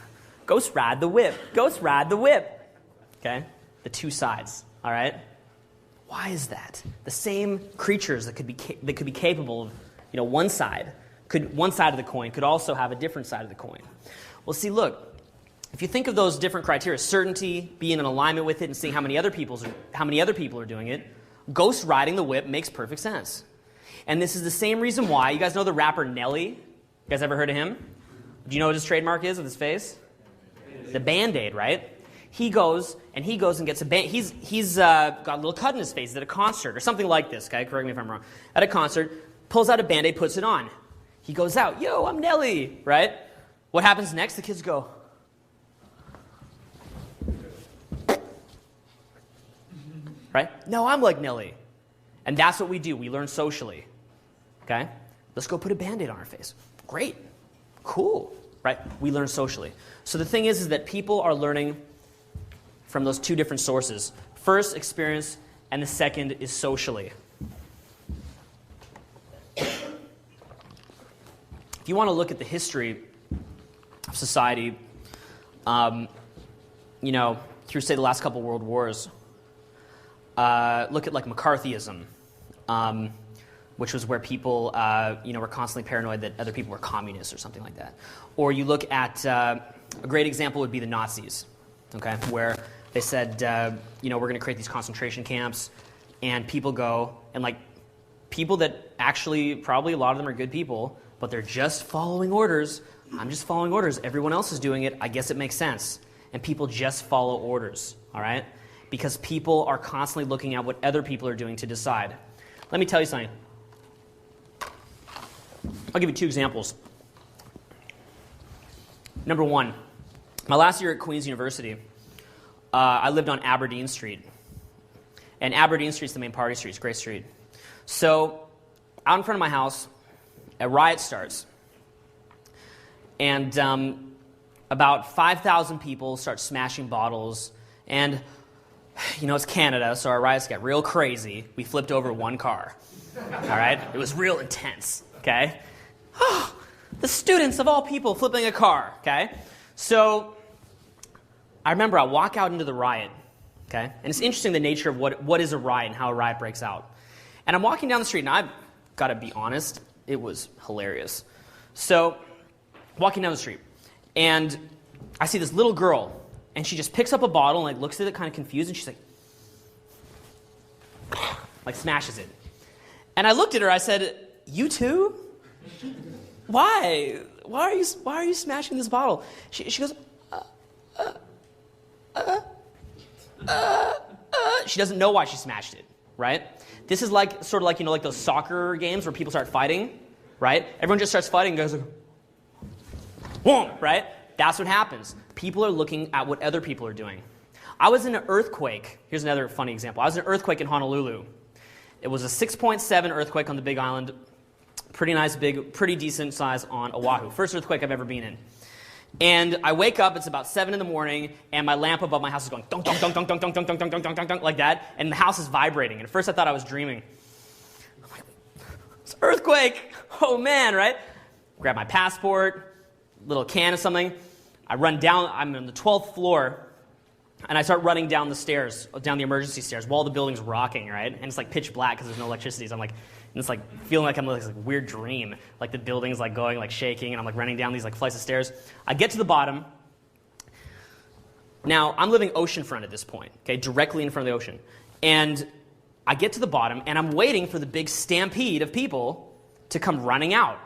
ghost ride the whip, ghost ride the whip, okay? The two sides, all right? Why is that? The same creatures that could be capable of, one side one side of the coin could also have a different side of the coin. Well, see, look, if you think of those different criteria, certainty, being in alignment with it, and seeing how many other people are doing it, ghost riding the whip makes perfect sense. And this is the same reason why, you guys know the rapper Nelly? You guys ever heard of him? Do you know what his trademark is with his face? The Band-Aid, right? He goes and gets a band. He's got a little cut in his face at a concert or something like this. Okay, correct me if I'm wrong. At a concert, pulls out a Band-Aid, puts it on. He goes out, yo, I'm Nelly, right? What happens next? The kids go, right? No, I'm like Nelly. And that's what we do. We learn socially. Okay? Let's go put a Band-Aid on our face. Great. Cool. Right? We learn socially. So the thing is that people are learning from those two different sources. First, experience, and the second is socially. If you want to look at the history of society, through, say, the last couple world wars, look at, like, McCarthyism, which was where people, were constantly paranoid that other people were communists or something like that. Or you look at, a great example would be the Nazis, okay, where they said, we're going to create these concentration camps, and people go, and, like, people that actually, probably a lot of them are good people, but they're just following orders. I'm just following orders. Everyone else is doing it. I guess it makes sense. And people just follow orders, all right? Because people are constantly looking at what other people are doing to decide. Let me tell you something. I'll give you two examples. Number one, my last year at Queen's University, I lived on Aberdeen Street. And Aberdeen Street's the main party street. It's a great street. So out in front of my house, a riot starts. And about 5,000 people start smashing bottles. And, it's Canada, so our riots got real crazy. We flipped over one car. All right? It was real intense, okay? The students of all people flipping a car, okay? So I remember I walk out into the riot, okay? And it's interesting the nature of what is a riot and how a riot breaks out. And I'm walking down the street, and I've got to be honest, it was hilarious. So walking down the street, and I see this little girl, and she just picks up a bottle and, like, looks at it kind of confused, and she's like smashes it. And I looked at her, I said, "You too? Why? Why are you smashing this bottle?" She goes, She doesn't know why she smashed it, right? This is like sort of like, like those soccer games where people start fighting, right? Everyone just starts fighting and goes, boom, right? That's what happens. People are looking at what other people are doing. I was in an earthquake. Here's another funny example. I was in an earthquake in Honolulu. It was a 6.7 earthquake on the Big Island. Pretty nice, big, pretty decent size on Oahu. First earthquake I've ever been in. And I wake up, it's about 7 in the morning, and my lamp above my house is going dunk, dunk, dunk, dunk, dunk, dunk, dunk, dunk, dunk, dunk, dunk, dunk, like that, and the house is vibrating. And at first I thought I was dreaming. I'm like, it's an earthquake! Oh man, right? Grab my passport, little can of something. I run down, I'm on the 12th floor, and I start running down the stairs, down the emergency stairs, while the building's rocking, right? And it's like pitch black because there's no electricity. So I'm like, and it's like feeling like I'm in this like weird dream. Like the building's like going, like shaking, and I'm like running down these like flights of stairs. I get to the bottom. Now, I'm living oceanfront at this point, okay, directly in front of the ocean. And I get to the bottom, and I'm waiting for the big stampede of people to come running out.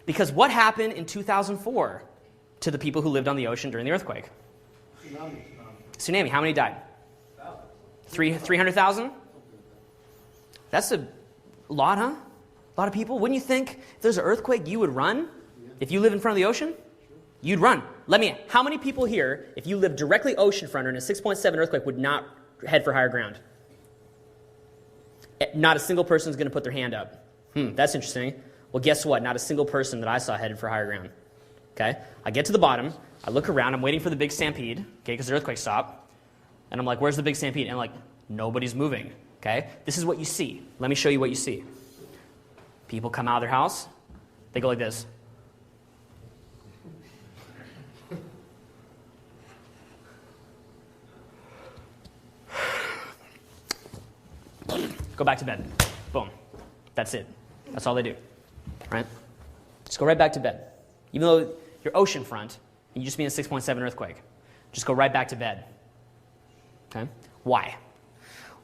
Because what happened in 2004 to the people who lived on the ocean during the earthquake? Tsunami. How many died? 300,000? That's a lot, huh? A lot of people. Wouldn't you think if there's an earthquake, you would run? If you live in front of the ocean? You'd run. How many people here, if you live directly oceanfront or in a 6.7 earthquake, would not head for higher ground? Not a single person is going to put their hand up. That's interesting. Well, guess what? Not a single person that I saw headed for higher ground. Okay? I get to the bottom. I look around. I'm waiting for the big stampede, okay, because the earthquake stopped. And I'm like, where's the big stampede? And like, nobody's moving, okay? This is what you see. Let me show you what you see. People come out of their house. They go like this. Go back to bed. Boom. That's it. That's all they do, right? Just go right back to bed. Even though you're oceanfront, and you just been in a 6.7 earthquake. Just go right back to bed. Okay? Why?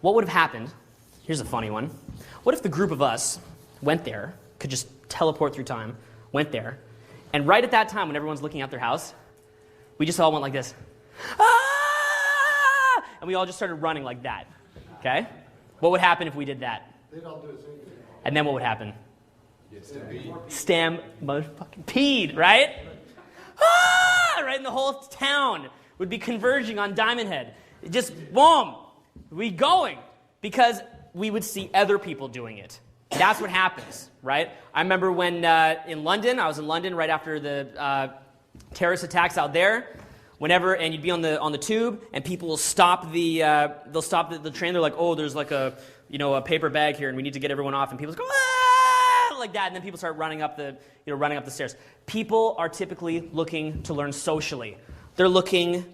What would have happened? Here's a funny one. What if the group of us went there, could just teleport through time, went there, and right at that time when everyone's looking out their house, we just all went like this. Ah! And we all just started running like that. Okay? What would happen if we did that? They'd all do the same thing. And then what would happen? Stam motherfucking peed, right? Ah! Right, and the whole town would be converging on Diamond Head. Just boom, we going because we would see other people doing it. That's what happens, right? I remember when in London, I was in London right after the terrorist attacks out there. Whenever, and you'd be on the tube, and people will stop the train. They're like, oh, there's like a paper bag here, and we need to get everyone off. And people go ah! Like that, and then people start running up the stairs. People are typically looking to learn socially. They're looking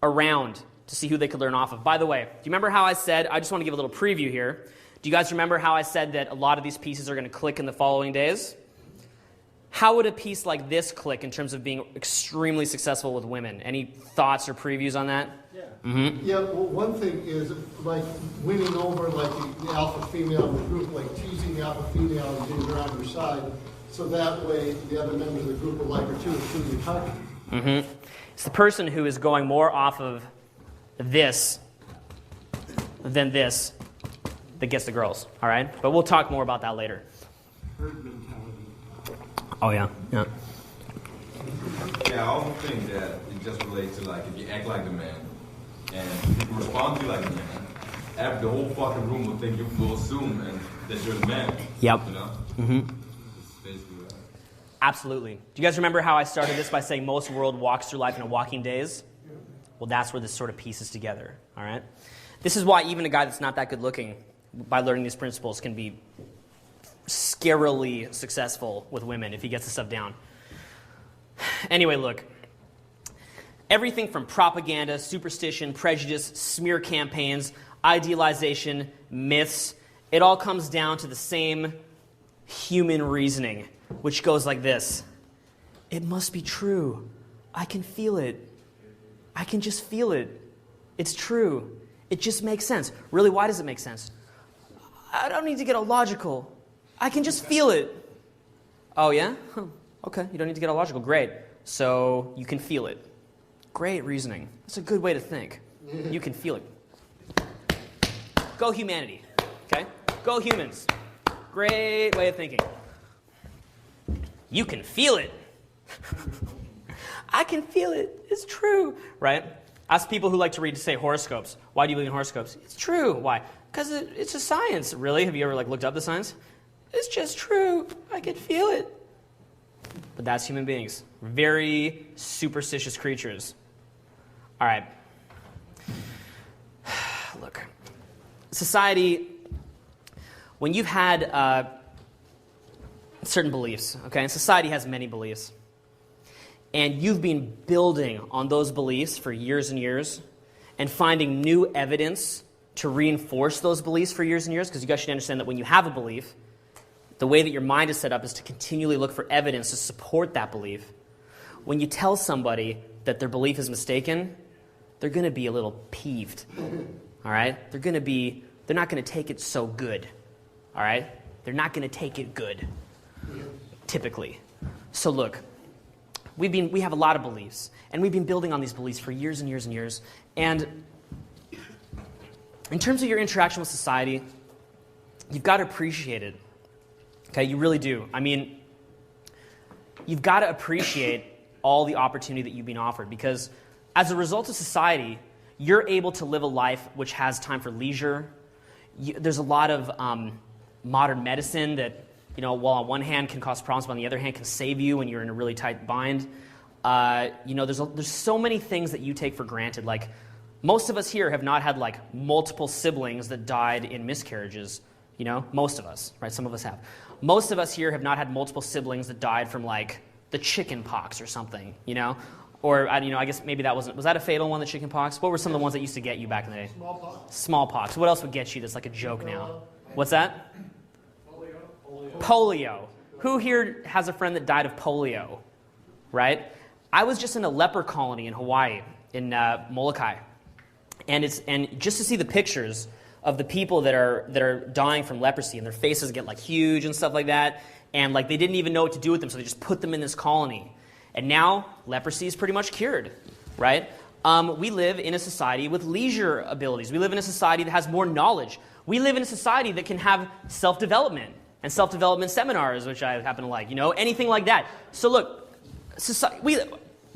around to see who they could learn off of. By the way, do you remember how I said? I just want to give a little preview here. Do you guys remember how I said that a lot of these pieces are going to click in the following days? How would a piece like this click in terms of being extremely successful with women? Any thoughts or previews on that? Yeah. Mm-hmm. Yeah, well, one thing is like winning over like the alpha female in the group, like teasing the alpha female and getting her on your side, so that way the other members of the group will like her too, as soon as you talk. Mm-hmm. It's the person who is going more off of this than this that gets the girls, all right? But we'll talk more about that later. Oh, yeah. Yeah, I also think that it just relates to, like, if you act like the man and people respond to you like the man, the whole fucking room will think will assume that you're the man. Yep. You know? Mm-hmm. It's basically that. Absolutely. Do you guys remember how I started this by saying most world walks through life in a walking days? Well, that's where this sort of pieces together, all right? This is why even a guy that's not that good looking, by learning these principles, can be scarily successful with women if he gets the stuff down. Anyway, look. Everything from propaganda, superstition, prejudice, smear campaigns, idealization, myths, it all comes down to the same human reasoning, which goes like this. It must be true. I can feel it. I can just feel it. It's true. It just makes sense. Really, why does it make sense? I don't need to get illogical. I can just feel it. Oh, yeah? Huh. Okay, you don't need to get illogical. Great. So you can feel it. Great reasoning. That's a good way to think. You can feel it. Go humanity. Okay? Go humans. Great way of thinking. You can feel it. I can feel it. It's true. Right? Ask people who like to read, say, horoscopes. Why do you believe in horoscopes? It's true. Why? Because it's a science. Really? Have you ever looked up the science? It's just true. I can feel it. But that's human beings. Very superstitious creatures. All right. Look. Society, when you've had certain beliefs, okay, and society has many beliefs, and you've been building on those beliefs for years and years and finding new evidence to reinforce those beliefs for years and years, because you guys should understand that when you have a belief, the way that your mind is set up is to continually look for evidence to support that belief. When you tell somebody that their belief is mistaken, they're going to be a little peeved, all right? They're not going to take it so good, all right? They're not going to take it good, typically. So look, we have a lot of beliefs, and we've been building on these beliefs for years and years and years, and in terms of your interaction with society, you've got to appreciate it. Okay, you really do. I mean, you've got to appreciate all the opportunity that you've been offered, because as a result of society, you're able to live a life which has time for leisure. There's a lot of modern medicine that, while on one hand can cause problems, but on the other hand can save you when you're in a really tight bind. There's so many things that you take for granted. Like, most of us here have not had multiple siblings that died in miscarriages. Most of us, right? Some of us have. Most of us here have not had multiple siblings that died from the chicken pox or something, Or, I guess maybe was that a fatal one, the chicken pox? What were some of the ones that used to get you back in the day? Smallpox. What else would get you that's like a joke now? What's that? Polio. Who here has a friend that died of polio, right? I was just in a leper colony in Hawaii, in Molokai, and just to see the pictures of the people that are dying from leprosy, and their faces get like huge and stuff like that, and like they didn't even know what to do with them, so they just put them in this colony. And now leprosy is pretty much cured, right? We live in a society with leisure abilities. We live in a society that has more knowledge. We live in a society that can have self-development and self-development seminars, which I happen to like, anything like that. So look,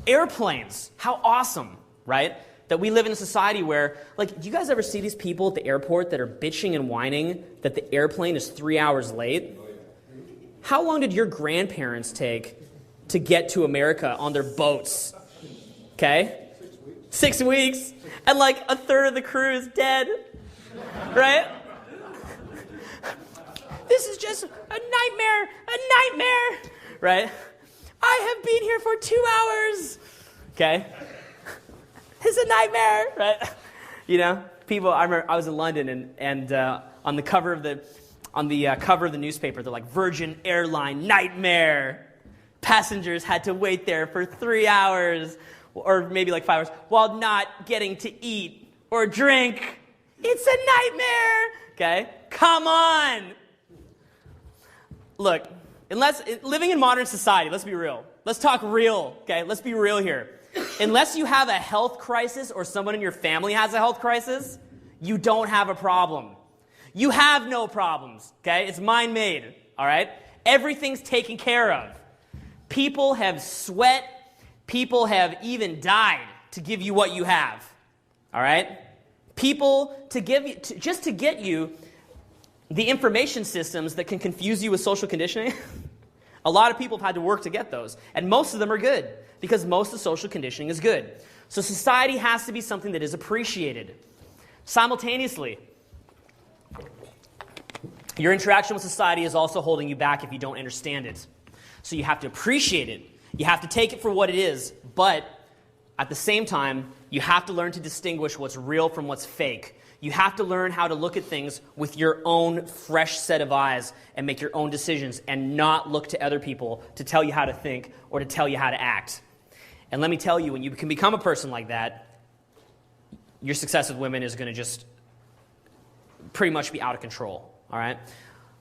airplanes, how awesome, right? That we live in a society where, like, do you guys ever see these people at the airport that are bitching and whining that the airplane is 3 hours late? How long did your grandparents take to get to America on their boats? Okay? 6 weeks. And like a third of the crew is dead. Right? This is just a nightmare. Right? I have been here for 2 hours. Okay? It's a nightmare. Right? People, I remember I was in London and on the cover of the newspaper, they're like, Virgin Airline nightmare. Passengers had to wait there for 3 hours, or maybe like 5 hours, while not getting to eat or drink. It's a nightmare. Okay? Come on. Look, living in modern society, let's be real. Let's talk real, okay? Let's be real here. Unless you have a health crisis or someone in your family has a health crisis, you don't have a problem. You have no problems, okay? It's mind-made, all right? Everything's taken care of. People have sweat. People have even died to give you what you have, all right? People just to get you the information systems that can confuse you with social conditioning. A lot of people have had to work to get those, and most of them are good because most of social conditioning is good. So society has to be something that is appreciated. Simultaneously, your interaction with society is also holding you back if you don't understand it. So you have to appreciate it. You have to take it for what it is, but at the same time, you have to learn to distinguish what's real from what's fake. You have to learn how to look at things with your own fresh set of eyes and make your own decisions and not look to other people to tell you how to think or to tell you how to act. And let me tell you, when you can become a person like that, your success with women is going to just pretty much be out of control, all right?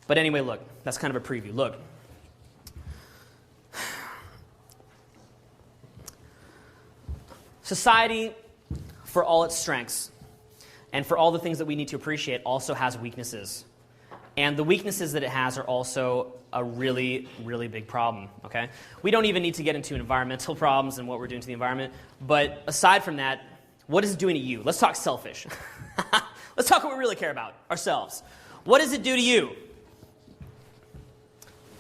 But anyway, look, that's kind of a preview. Look. Society, for all its strengths, and for all the things that we need to appreciate, also has weaknesses. And the weaknesses that it has are also a really, really big problem, okay? We don't even need to get into environmental problems and what we're doing to the environment, but aside from that, what is it doing to you? Let's talk selfish. Let's talk what we really care about, ourselves. What does it do to you?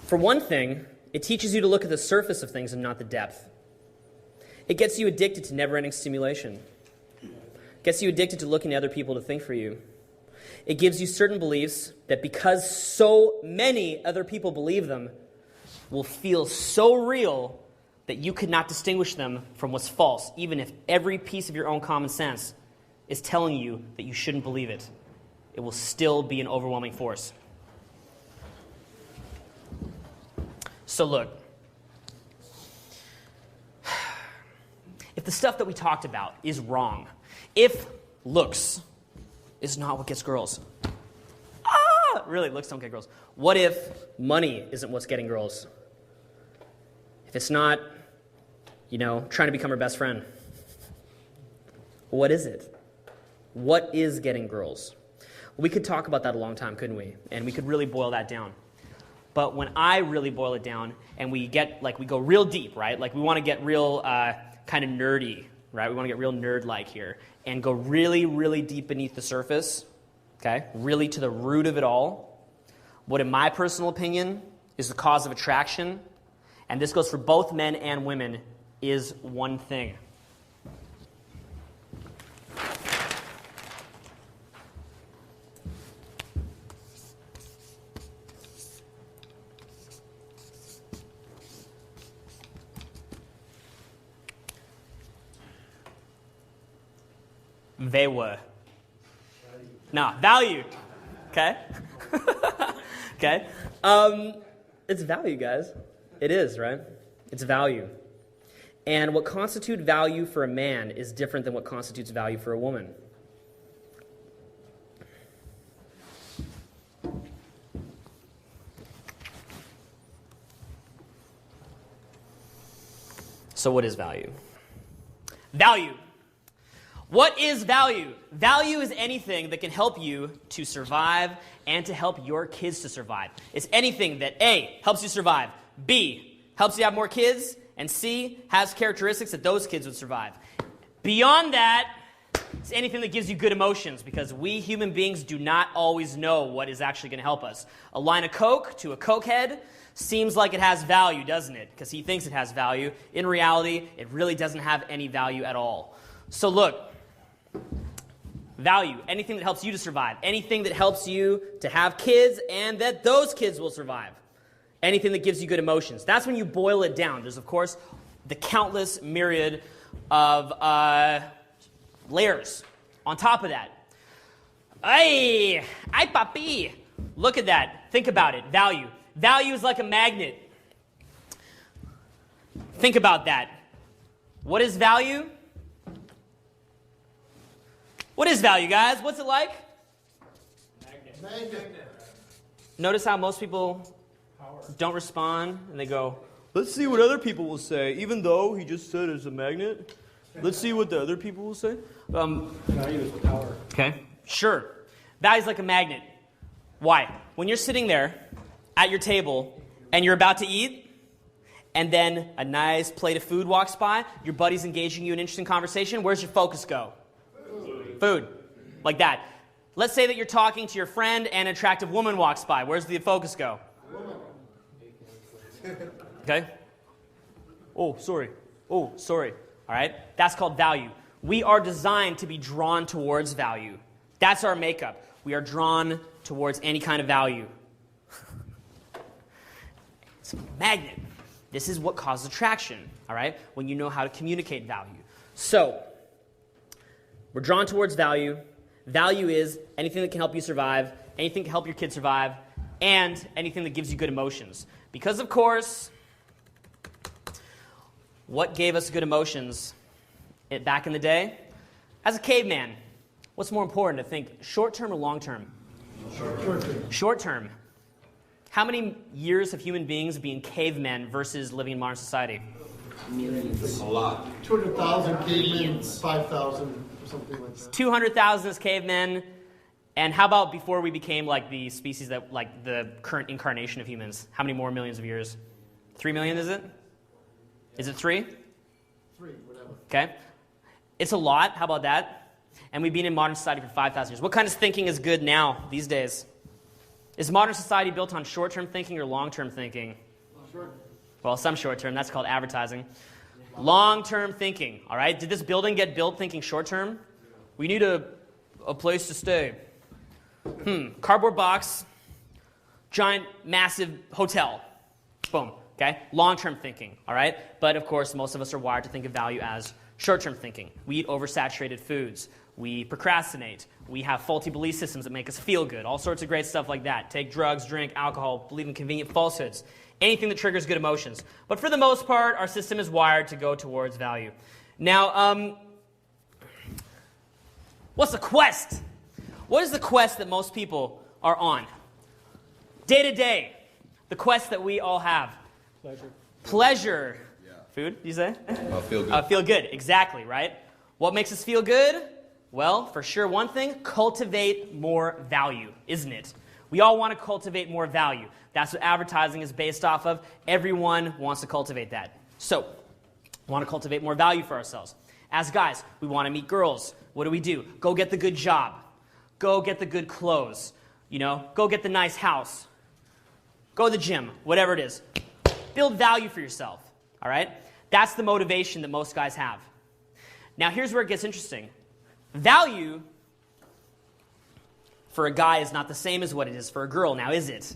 For one thing, it teaches you to look at the surface of things and not the depth. It gets you addicted to never-ending stimulation. It gets you addicted to looking to other people to think for you. It gives you certain beliefs that because so many other people believe them, will feel so real that you could not distinguish them from what's false, even if every piece of your own common sense is telling you that you shouldn't believe it. It will still be an overwhelming force. So look, if the stuff that we talked about is wrong, if looks is not what gets girls, really, looks don't get girls. What if money isn't what's getting girls? If it's not, trying to become her best friend, what is it? What is getting girls? We could talk about that a long time, couldn't we? And we could really boil that down. But when I really boil it down and we go real deep, right? Like we want to get real kind of nerdy, right? We want to get real nerd-like here and go really, really deep beneath the surface, okay? Really to the root of it all. What, in my personal opinion, is the cause of attraction, and this goes for both men and women, is one thing. They were. No, value. Okay? Okay? It's value, guys. It is, right? It's value. And what constitutes value for a man is different than what constitutes value for a woman. So what is value? Value. What is value? Value is anything that can help you to survive and to help your kids to survive. It's anything that A, helps you survive, B, helps you have more kids, and C, has characteristics that those kids would survive. Beyond that, it's anything that gives you good emotions, because we human beings do not always know what is actually going to help us. A line of Coke to a Coke head seems like it has value, doesn't it? Because he thinks it has value. In reality, it really doesn't have any value at all. So look, value, anything that helps you to survive, anything that helps you to have kids and that those kids will survive, anything that gives you good emotions. That's when you boil it down. There's, of course, the countless myriad of layers on top of that. Ay, papi. Look at that. Think about it. Value. Value is like a magnet. Think about that. What is value? What is value, guys? What's it like? Magnet. Notice how most people don't respond, and they go, let's see what other people will say, even though he just said it's a magnet. Let's see what the other people will say. Value is power. Okay, sure. Value is like a magnet. Why? When you're sitting there at your table, and you're about to eat, and then a nice plate of food walks by, your buddy's engaging you in interesting conversation, where's your focus go? Food. Like that. Let's say that you're talking to your friend and an attractive woman walks by. Where's the focus go? Okay? Oh, sorry. All right? That's called value. We are designed to be drawn towards value. That's our makeup. We are drawn towards any kind of value. It's a magnet. This is what causes attraction, all right? When you know how to communicate value. So, we're drawn towards value. Value is anything that can help you survive, anything that can help your kids survive, and anything that gives you good emotions. Because, of course, what gave us good emotions back in the day? As a caveman, what's more important to think, short-term or long-term? Short-term. Short-term. How many years have human beings been cavemen versus living in modern society? A lot. 200,000 cavemen, 5,000, something like that. 200,000 as cavemen. And how about before we became like the species that, like the current incarnation of humans? How many more millions of years? 3 million, is it? Is it 3? 3, whatever. Okay. It's a lot. How about that? And we've been in modern society for 5,000 years. What kind of thinking is good now, these days? Is modern society built on short-term thinking or long-term thinking? Short. Well, some short-term. That's called advertising. Long-term thinking, all right? Did this building get built thinking short-term? We need a place to stay. Cardboard box, giant, massive hotel. Boom, okay? Long-term thinking, all right? But, of course, most of us are wired to think of value as short-term thinking. We eat oversaturated foods. We procrastinate. We have faulty belief systems that make us feel good. All sorts of great stuff like that. Take drugs, drink alcohol, believe in convenient falsehoods. Anything that triggers good emotions. But for the most part, our system is wired to go towards value. Now, what's the quest? What is the quest that most people are on? Day to day, the quest that we all have. Pleasure. Yeah. Food, you say? I feel good. Feel good, exactly, right? What makes us feel good? Well, for sure, one thing, cultivate more value, isn't it? We all want to cultivate more value. That's what advertising is based off of. Everyone wants to cultivate that. So, we want to cultivate more value for ourselves. As guys, we want to meet girls. What do? Go get the good job. Go get the good clothes. Go get the nice house. Go to the gym, whatever it is. Build value for yourself, all right? That's the motivation that most guys have. Now, here's where it gets interesting. Value for a guy is not the same as what it is for a girl. Now, is it?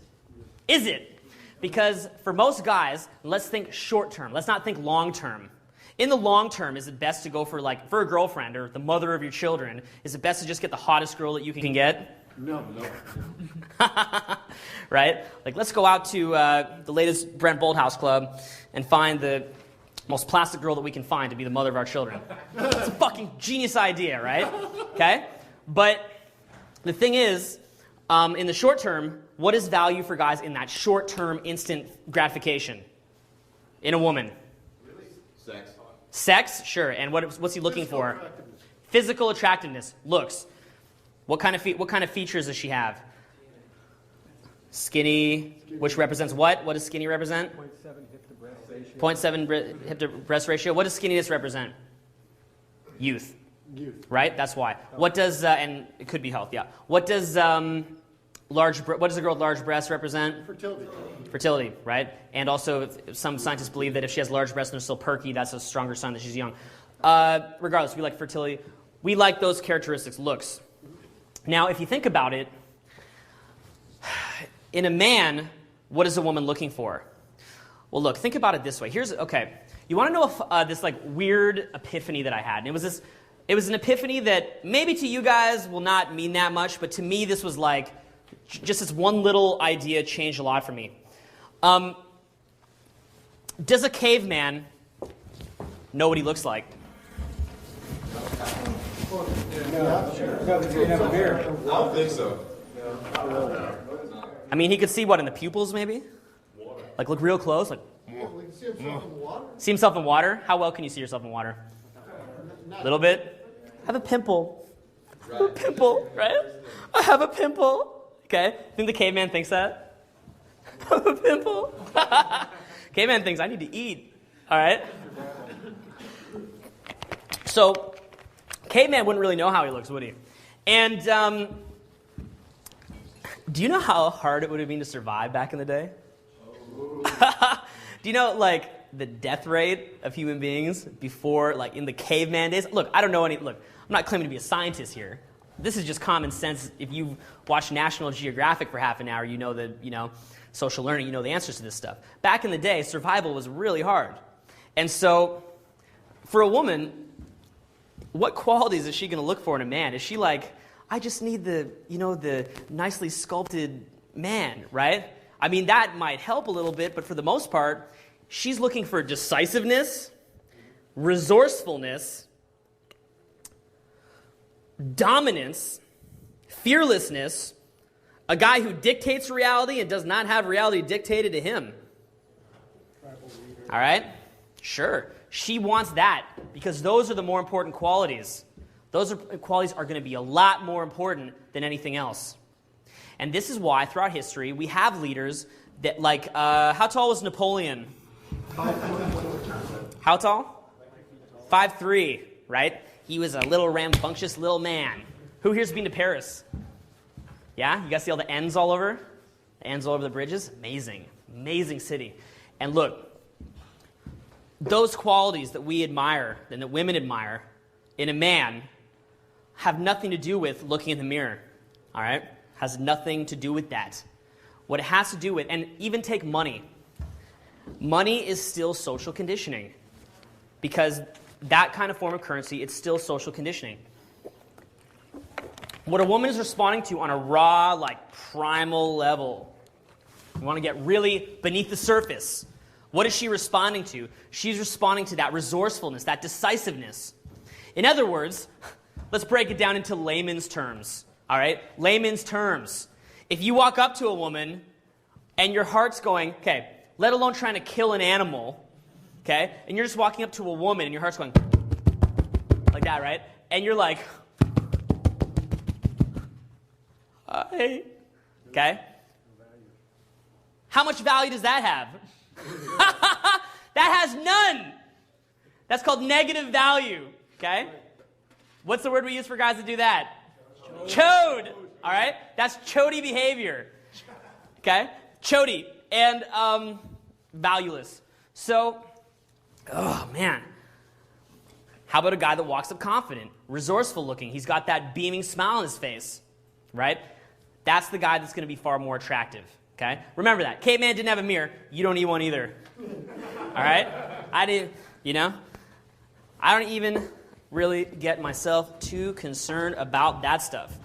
Is it? Because for most guys, let's think short term. Let's not think long term. In the long term, is it best to go for a girlfriend or the mother of your children? Is it best to just get the hottest girl that you can get? No. right? Like, let's go out to the latest Brent Bolthouse Club and find the most plastic girl that we can find to be the mother of our children. It's a fucking genius idea, right? Okay? But the thing is, in the short term, what is value for guys in that short-term instant gratification in a woman? Sex. Sex? Sure. And what's he looking for? Physical attractiveness. Looks. What kind of features does she have? Skinny, which represents what? What does skinny represent? 0.7 hip to breast ratio. 0.7 hip to breast ratio. What does skinniness represent? Youth. Right? That's why. What does, and it could be health, yeah. What does what does a girl with large breasts represent? Fertility. Fertility, right? And also, some scientists believe that if she has large breasts and they're still perky, that's a stronger sign that she's young. Regardless, we like fertility. We like those characteristics, looks. Now, if you think about it, in a man, what is a woman looking for? Well, look, think about it this way. You want to know if, this like weird epiphany that I had? And it was an epiphany that maybe to you guys will not mean that much, but to me, this was like just this one little idea changed a lot for me. Does a caveman know what he looks like? I don't think so. I mean, he could see what in the pupils, maybe? Like look real close, like We can see himself in the water. see himself in water. How well can you see yourself in water? A little bit. I have a pimple. I have a pimple, right? I have a pimple. Okay. Think the caveman thinks that? I have a pimple. Caveman thinks I need to eat. All right. So, caveman wouldn't really know how he looks, would he? And do you know how hard it would have been to survive back in the day? Do you know, like, the death rate of human beings before, like, in the caveman days? Look, I don't know any... Look, I'm not claiming to be a scientist here. This is just common sense. If you've watched National Geographic for half an hour, you know that, social learning, you know the answers to this stuff. Back in the day, survival was really hard. And so, for a woman, what qualities is she going to look for in a man? Is she like, I just need the nicely sculpted man, right? I mean, that might help a little bit, but for the most part, she's looking for decisiveness, resourcefulness, dominance, fearlessness, a guy who dictates reality and does not have reality dictated to him. All right? Sure. She wants that because those are the more important qualities. Qualities are going to be a lot more important than anything else. And this is why, throughout history, we have leaders that, like, how tall was Napoleon? How tall? 5'3", right? He was a little rambunctious little man. Who here's been to Paris? Yeah? You guys see all the N's all over? The N's all over the bridges? Amazing. Amazing city. And look, those qualities that we admire and that women admire in a man have nothing to do with looking in the mirror. All right? Has nothing to do with that. What it has to do with, and even take money. Money is still social conditioning. Because that kind of form of currency, it's still social conditioning. What a woman is responding to on a raw, like primal level. You want to get really beneath the surface. What is she responding to? She's responding to that resourcefulness, that decisiveness. In other words, let's break it down into layman's terms. All right? Layman's terms. If you walk up to a woman and your heart's going, okay, let alone trying to kill an animal, okay, and you're just walking up to a woman and your heart's going like that, right? And you're like, hi. Okay? How much value does that have? That has none. That's called negative value. Okay? What's the word we use for guys that do that? Chode. All right? That's chody behavior. Okay? Chody. And valueless. So, oh man. How about a guy that walks up confident, resourceful looking? He's got that beaming smile on his face. Right? That's the guy that's going to be far more attractive. Okay? Remember that. Caveman didn't have a mirror. You don't need one either. All right? I don't even really get myself too concerned about that stuff.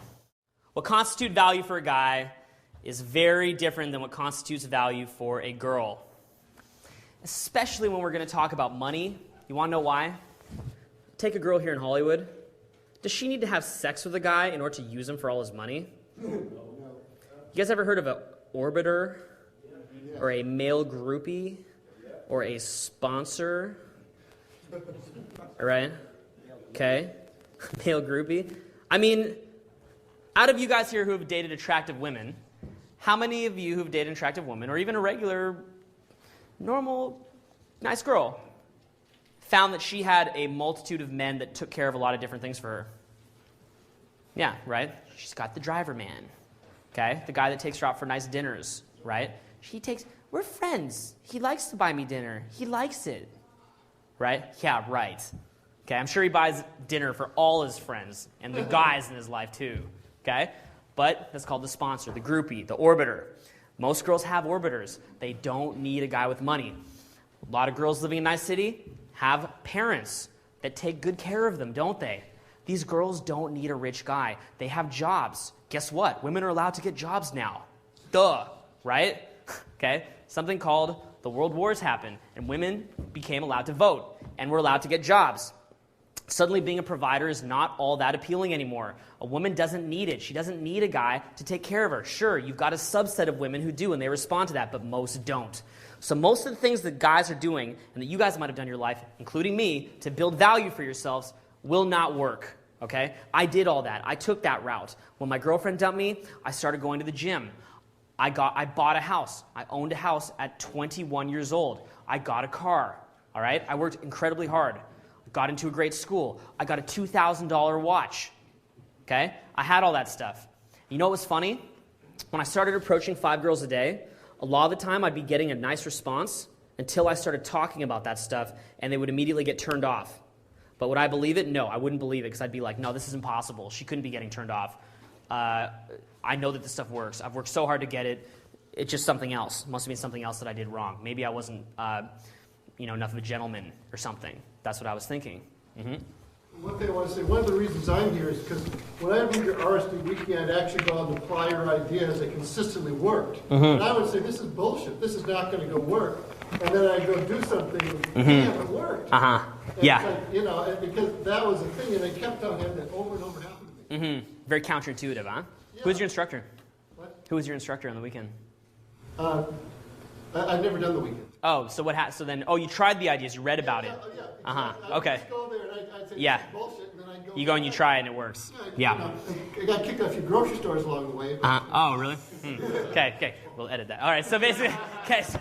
What constitutes value for a guy is very different than what constitutes value for a girl. Especially when we're going to talk about money. You want to know why? Take a girl here in Hollywood. Does she need to have sex with a guy in order to use him for all his money? You guys ever heard of an orbiter? Or a male groupie? Or a sponsor? All right? Okay. Male groupie. I mean, out of you guys here who have dated attractive women, how many of you who've dated attractive women, or even a regular, normal, nice girl, found that she had a multitude of men that took care of a lot of different things for her? Yeah, right? She's got the driver man, okay? The guy that takes her out for nice dinners, right? We're friends. He likes to buy me dinner. He likes it, right? Yeah, right. Okay, I'm sure he buys dinner for all his friends and the guys in his life too, okay? But that's called the sponsor, the groupie, the orbiter. Most girls have orbiters. They don't need a guy with money. A lot of girls living in a nice city have parents that take good care of them, don't they? These girls don't need a rich guy. They have jobs. Guess what? Women are allowed to get jobs now. Duh, right? Okay? Something called the World Wars happened, and women became allowed to vote, and were allowed to get jobs. Suddenly being a provider is not all that appealing anymore. A woman doesn't need it. She doesn't need a guy to take care of her. Sure, you've got a subset of women who do, and they respond to that, but most don't. So most of the things that guys are doing, and that you guys might have done in your life, including me, to build value for yourselves, will not work. Okay? I did all that. I took that route. When my girlfriend dumped me, I started going to the gym. I bought a house. I owned a house at 21 years old. I got a car. All right? I worked incredibly hard. Got into a great school. I got a $2,000 watch. Okay? I had all that stuff. You know what was funny? When I started approaching 5 girls a day, a lot of the time I'd be getting a nice response until I started talking about that stuff, and they would immediately get turned off. But would I believe it? No, I wouldn't believe it, because I'd be like, no, this is impossible. She couldn't be getting turned off. I know that this stuff works. I've worked so hard to get it. It's just something else. Must have been something else that I did wrong. Maybe I wasn't enough of a gentleman or something. That's what I was thinking. Mm-hmm. One thing I want to say, one of the reasons I'm here is because when I read your RSD weekend, I actually go out and apply your ideas that consistently worked. Mm-hmm. And I would say, this is bullshit. This is not going to go work. And then I go do something, and damn, it worked. Uh-huh. And Yeah. it's like, because that was the thing, and it kept on having that over and over happening to me. Mm-hmm. Very counterintuitive, huh? Yeah. Who's your instructor? What? Who was your instructor on the weekend? I've never done the weekend. Oh, so what happened? So then, you tried the ideas, you read about it. Yeah, Uh-huh. exactly. I would Okay. just go there and I'd say, Yeah. this is bullshit, and then I'd go. You go and you try it and it works. Yeah. I got kicked out of a few grocery stores along the way. Oh, really? Okay. We'll edit that. All right. So basically, okay. So